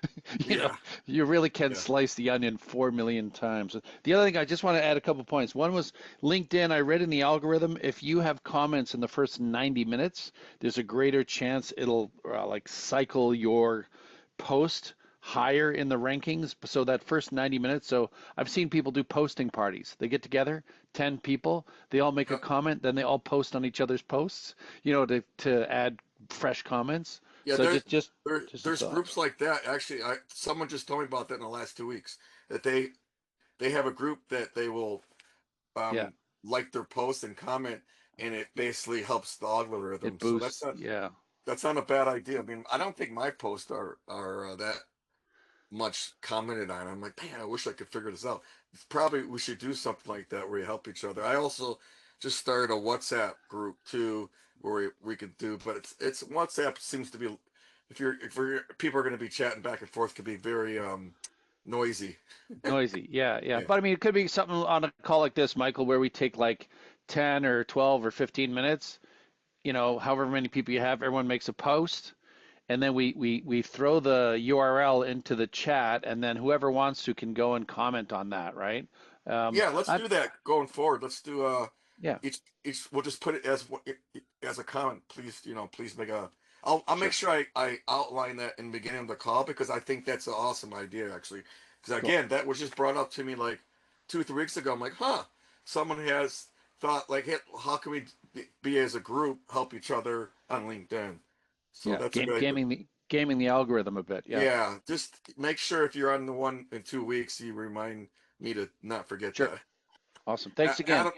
You know, you really can slice the onion 4 million times. The other thing, I just want to add a couple points. One was LinkedIn. I read in the algorithm, if you have comments in the first 90 minutes, there's a greater chance it'll like cycle your post higher in the rankings. So that first 90 minutes. So I've seen people do posting parties. They get together, 10 people, they all make a comment, then they all post on each other's posts, you know, to add fresh comments. Yeah, so there's groups like that. Actually, someone just told me about that in the last 2 weeks, that they have a group that they will like their post and comment, and it basically helps the algorithm. It boosts, so that's not a bad idea. I mean, I don't think my posts are that much commented on. I'm like, man, I wish I could figure this out. Probably we should do something like that where we help each other. I also just started a WhatsApp group too, where we could do, but it's WhatsApp seems to be, if people are going to be chatting back and forth, could be very noisy. Noisy, yeah. But I mean, it could be something on a call like this, Michael, where we take like 10 or 12 or 15 minutes, you know, however many people you have, everyone makes a post. And then we throw the URL into the chat, and then whoever wants to can go and comment on that, right? Let's do that going forward. Let's do each we'll just put it as a comment. Please, please make a. I'll make sure I outline that in the beginning of the call, because I think that's an awesome idea, actually. Because again, that was just brought up to me like 2-3 weeks ago. I'm like, someone has thought like, hey, how can we be as a group help each other on LinkedIn? So that's gaming the algorithm a bit. Yeah, just make sure if you're on the one in 2 weeks, you remind me to not forget that. Awesome. Thanks again. Adam,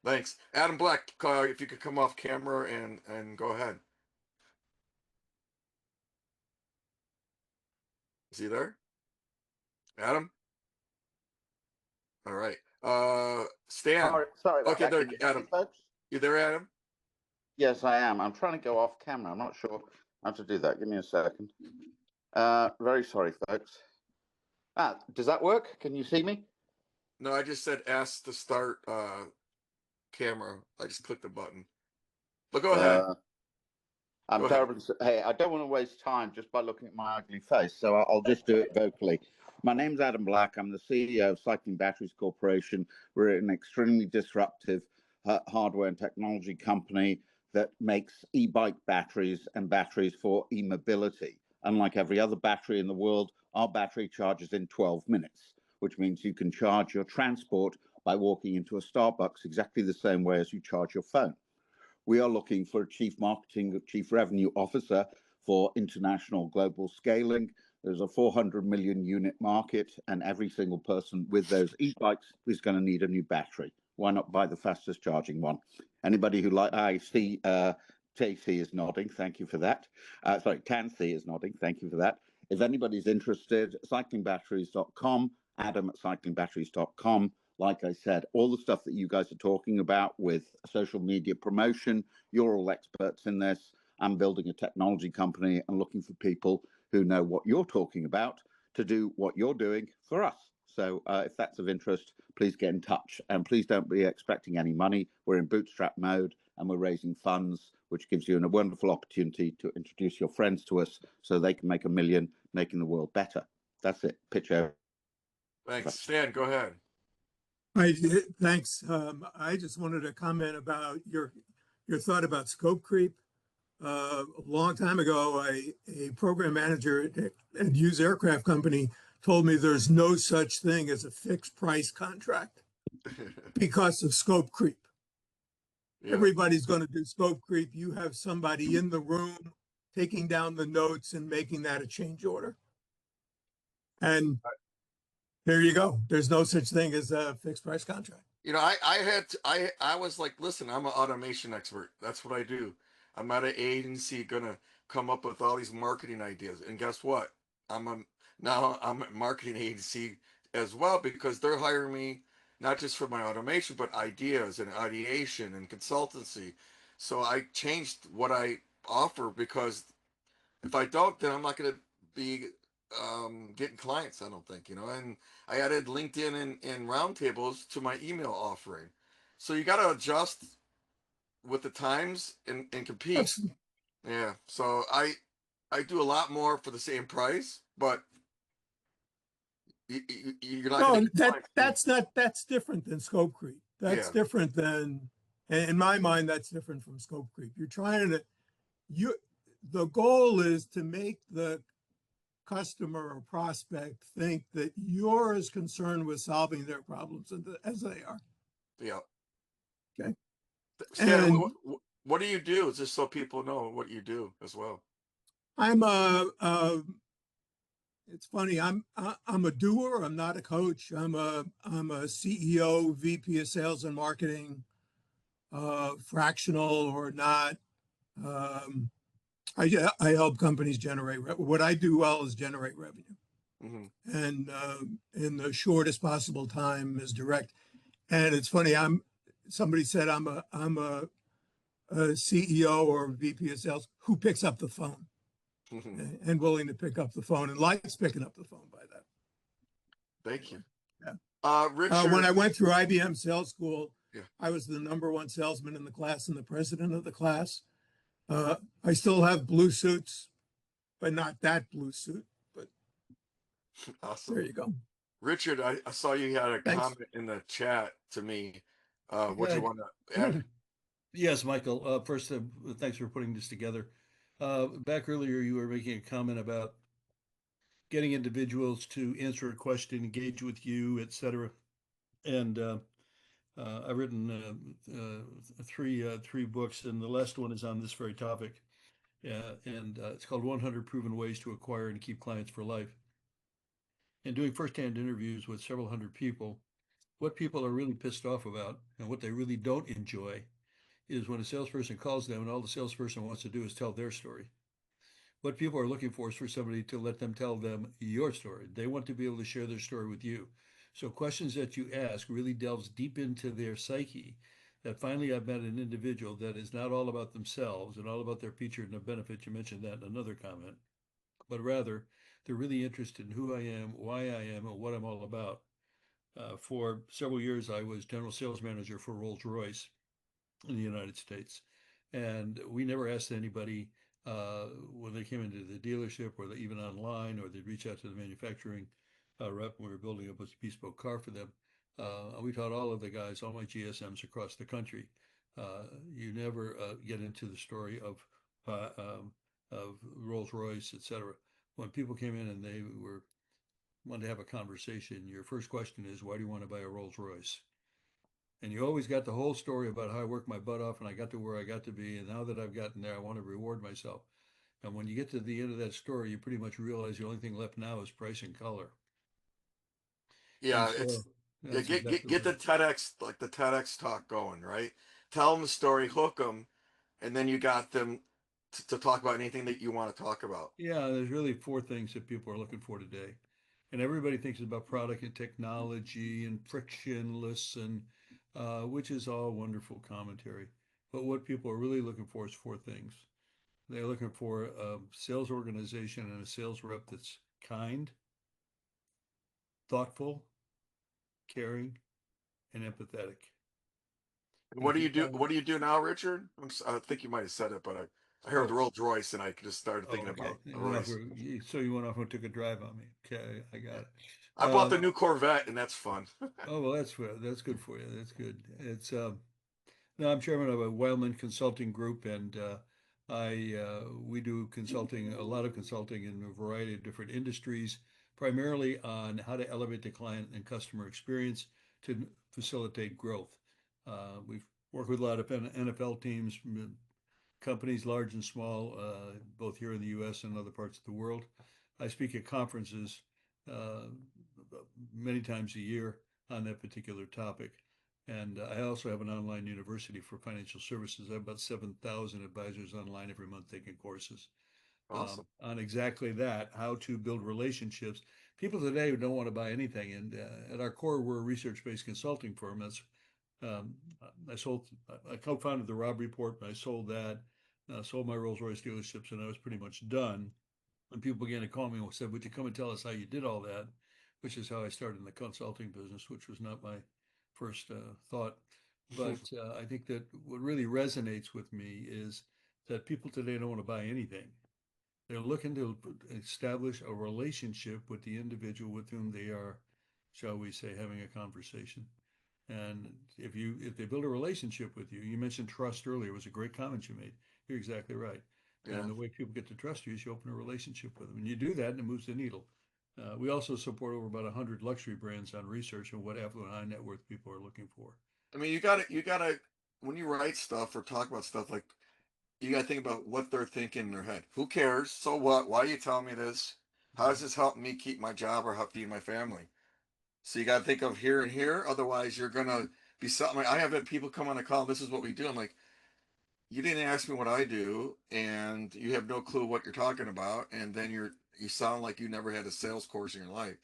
thanks. Adam Black, if you could come off camera and go ahead. Is he there? Adam? All right. Stan. Sorry about okay, that. there, Adam. Folks? You there, Adam? Yes, I am. I'm trying to go off camera. I'm not sure how to do that. Give me a second. Very sorry, folks. Does that work? Can you see me? No, I just said ask to start camera. I just clicked the button. But go ahead. I'm terrible. Hey, I don't want to waste time just by looking at my ugly face, so I'll just do it vocally. My name's Adam Black. I'm the CEO of Cycling Batteries Corporation. We're an extremely disruptive hardware and technology company that makes e-bike batteries and batteries for e-mobility. Unlike every other battery in the world, our battery charges in 12 minutes, which means you can charge your transport by walking into a Starbucks exactly the same way as you charge your phone. We are looking for a chief marketing, chief revenue officer for international global scaling. There's a 400 million unit market, and every single person with those e-bikes is going to need a new battery. Why not buy the fastest charging one? Anybody who I see, TC is nodding. Thank you for that. Sorry, Tansy is nodding. Thank you for that. If anybody's interested, cyclingbatteries.com, Adam at cyclingbatteries.com. Like I said, all the stuff that you guys are talking about with social media promotion, you're all experts in this. I'm building a technology company and looking for people who know what you're talking about to do what you're doing for us. So if that's of interest, please get in touch. And please don't be expecting any money. We're in bootstrap mode and we're raising funds, which gives you a wonderful opportunity to introduce your friends to us so they can make $1 million, making the world better. That's it. Pitch over. Thanks. Stan, go ahead. Thanks. I just wanted to comment about your thought about scope creep. A long time ago, a program manager at a used aircraft company told me there's no such thing as a fixed price contract because of scope creep. Yeah. Everybody's going to do scope creep. You have somebody in the room taking down the notes and making that a change order. And there you go. There's no such thing as a fixed price contract. You know, I was like, listen, I'm an automation expert. That's what I do. I'm at an agency gonna come up with all these marketing ideas. And guess what? Now I'm a marketing agency as well, because they're hiring me not just for my automation, but ideas and ideation and consultancy. So I changed what I offer, because if I don't, then I'm not gonna be getting clients, I don't think, and I added LinkedIn and roundtables to my email offering. So you got to adjust with the times and compete. Absolutely. Yeah. So I do a lot more for the same price, but you're not. No, that's different than scope creep. That's different than, in my mind, that's different from scope creep. The goal is to make the customer or prospect think that you're as concerned with solving their problems as they are. Yeah. Okay. Stan, what do you do? Just so people know what you do as well. It's funny. I'm a doer. I'm not a coach. I'm a CEO, VP of Sales and Marketing, fractional or not. I help companies generate what I do well is generate revenue, and in the shortest possible time is direct. And it's funny. Somebody said I'm a CEO or VP of Sales who picks up the phone and willing to pick up the phone and likes picking up the phone by that. Thank you. Yeah. Richard, when I went through IBM Sales School, I was the #1 salesman in the class and the president of the class. I still have blue suits, but not that blue suit. But awesome. There you go. Richard, I saw you had a comment in the chat to me. What do you want to add? Yes, Michael. First, thanks for putting this together. Back earlier, you were making a comment about getting individuals to answer a question, engage with you, etc. And I've written three books, and the last one is on this very topic. And it's called 100 Proven Ways to Acquire and Keep Clients for Life. And doing firsthand interviews with several hundred people, what people are really pissed off about and what they really don't enjoy is when a salesperson calls them and all the salesperson wants to do is tell their story. What people are looking for is for somebody to let them tell them your story. They want to be able to share their story with you. So questions that you ask really delves deep into their psyche, that finally I've met an individual that is not all about themselves and all about their feature and their benefit. You mentioned that in another comment, but rather they're really interested in who I am, why I am, and what I'm all about. For several years, I was general sales manager for Rolls-Royce in the United States. And we never asked anybody when they came into the dealership or even online, or they'd reach out to the manufacturing rep when we were building a bespoke car for them. We taught all of the guys, all my GSMs across the country. You never get into the story of Rolls-Royce, etc. When people came in and they wanted to have a conversation, your first question is, why do you want to buy a Rolls-Royce? And you always got the whole story about how I worked my butt off and I got to where I got to be. And now that I've gotten there, I want to reward myself. And when you get to the end of that story, you pretty much realize the only thing left now is price and color. Yeah, get the TEDx, like the TEDx talk going, right? Tell them the story, hook them, and then you got them to talk about anything that you want to talk about. Yeah, there's really 4 things that people are looking for today. And everybody thinks about product and technology and frictionless, and which is all wonderful commentary. But what people are really looking for is 4 things. They're looking for a sales organization and a sales rep that's kind, thoughtful, caring, and empathetic. And what do you do? What do you do now, Richard? I think you might have said it, but I heard Rolls Royce, and I just started thinking about Royce. So you went off and took a drive on me. Okay, I got it. I bought the new Corvette, and that's fun. Oh well, that's good for you. That's good. It's no, I'm chairman of a Wildman Consulting Group, and we do consulting, a lot of consulting in a variety of different industries, primarily on how to elevate the client and customer experience to facilitate growth. We've worked with a lot of NFL teams, companies large and small, both here in the U.S. and other parts of the world. I speak at conferences many times a year on that particular topic. And I also have an online university for financial services. I have about 7,000 advisors online every month taking courses on exactly that, how to build relationships. People today don't want to buy anything. And at our core, we're a research-based consulting firm. That's I co-founded the Rob Report, and I sold that, sold my Rolls-Royce dealerships, and I was pretty much done. And people began to call me and said, would you come and tell us how you did all that? Which is how I started in the consulting business, which was not my first thought. But I think that what really resonates with me is that people today don't want to buy anything. They're looking to establish a relationship with the individual with whom they are, shall we say, having a conversation. And if they build a relationship with you, you mentioned trust earlier, it was a great comment you made. You're exactly right. Yeah. And the way people get to trust you is you open a relationship with them. And you do that and it moves the needle. We also support over about 100 luxury brands on research on what affluent high net worth people are looking for. I mean, you gotta, when you write stuff or talk about stuff, like, you gotta think about what they're thinking in their head. Who cares? So what? Why are you telling me this? How does this help me keep my job or help feed my family? So you gotta think of here and here. Otherwise, you're gonna be something. I have had people come on a call. This is what we do. I'm like, you didn't ask me what I do, and you have no clue what you're talking about, and then you sound like you never had a sales course in your life,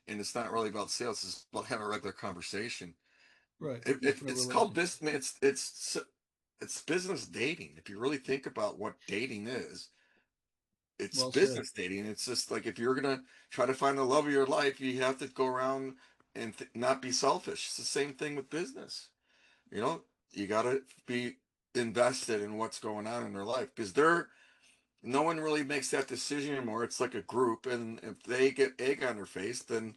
and it's not really about sales. It's about having a regular conversation. Right. It's called business. It's business dating. If you really think about what dating is, it's well business said. Dating. It's just like, if you're gonna try to find the love of your life, you have to go around and not be selfish. It's the same thing with business. You know, you gotta be invested in what's going on in their life, because no one really makes that decision anymore. It's like a group, and if they get egg on their face, then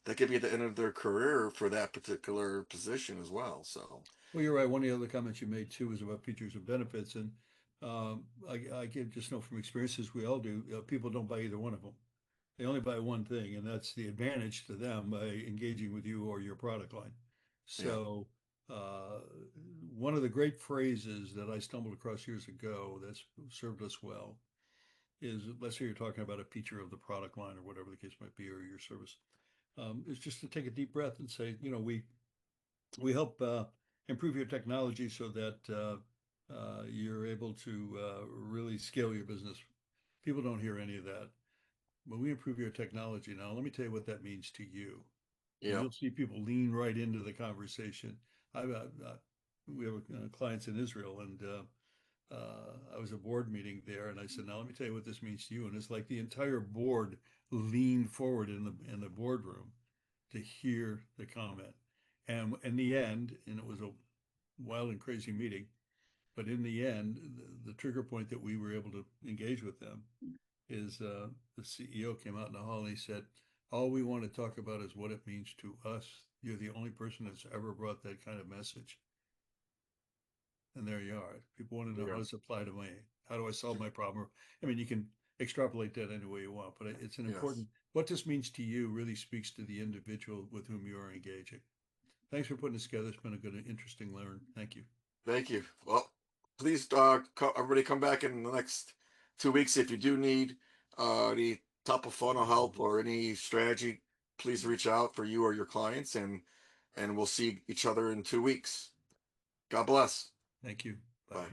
that could be at the end of their career for that particular position as well. So, well, you're right. One of the other comments you made too was about features and benefits, and I can just know from experiences we all do. People don't buy either one of them. They only buy one thing, and that's the advantage to them by engaging with you or your product line. So. Yeah. One of the great phrases that I stumbled across years ago that's served us well is, let's say you're talking about a feature of the product line or whatever the case might be, or your service, is just to take a deep breath and say, you know, we help improve your technology so that you're able to really scale your business. People don't hear any of that. When we improve your technology, now let me tell you what that means to you. Yeah. You'll see people lean right into the conversation. We have clients in Israel, and I was at a board meeting there, and I said, now let me tell you what this means to you. And it's like the entire board leaned forward in the boardroom to hear the comment. And in the end, and it was a wild and crazy meeting, but in the end, the trigger point that we were able to engage with them is the CEO came out in the hall and he said, all we want to talk about is what it means to us. You're the only person that's ever brought that kind of message. And there you are. People want to know, how does it apply to how do I solve my problem? I mean, you can extrapolate that any way you want, but it's an important, what this means to you really speaks to the individual with whom you are engaging. Thanks for putting this together. It's been a good, interesting learn. Thank you. Thank you. Well, please, everybody come back in the next 2 weeks. If you do need any top of funnel help or any strategy, please reach out for you or your clients, and we'll see each other in 2 weeks. God bless. Thank you. Bye.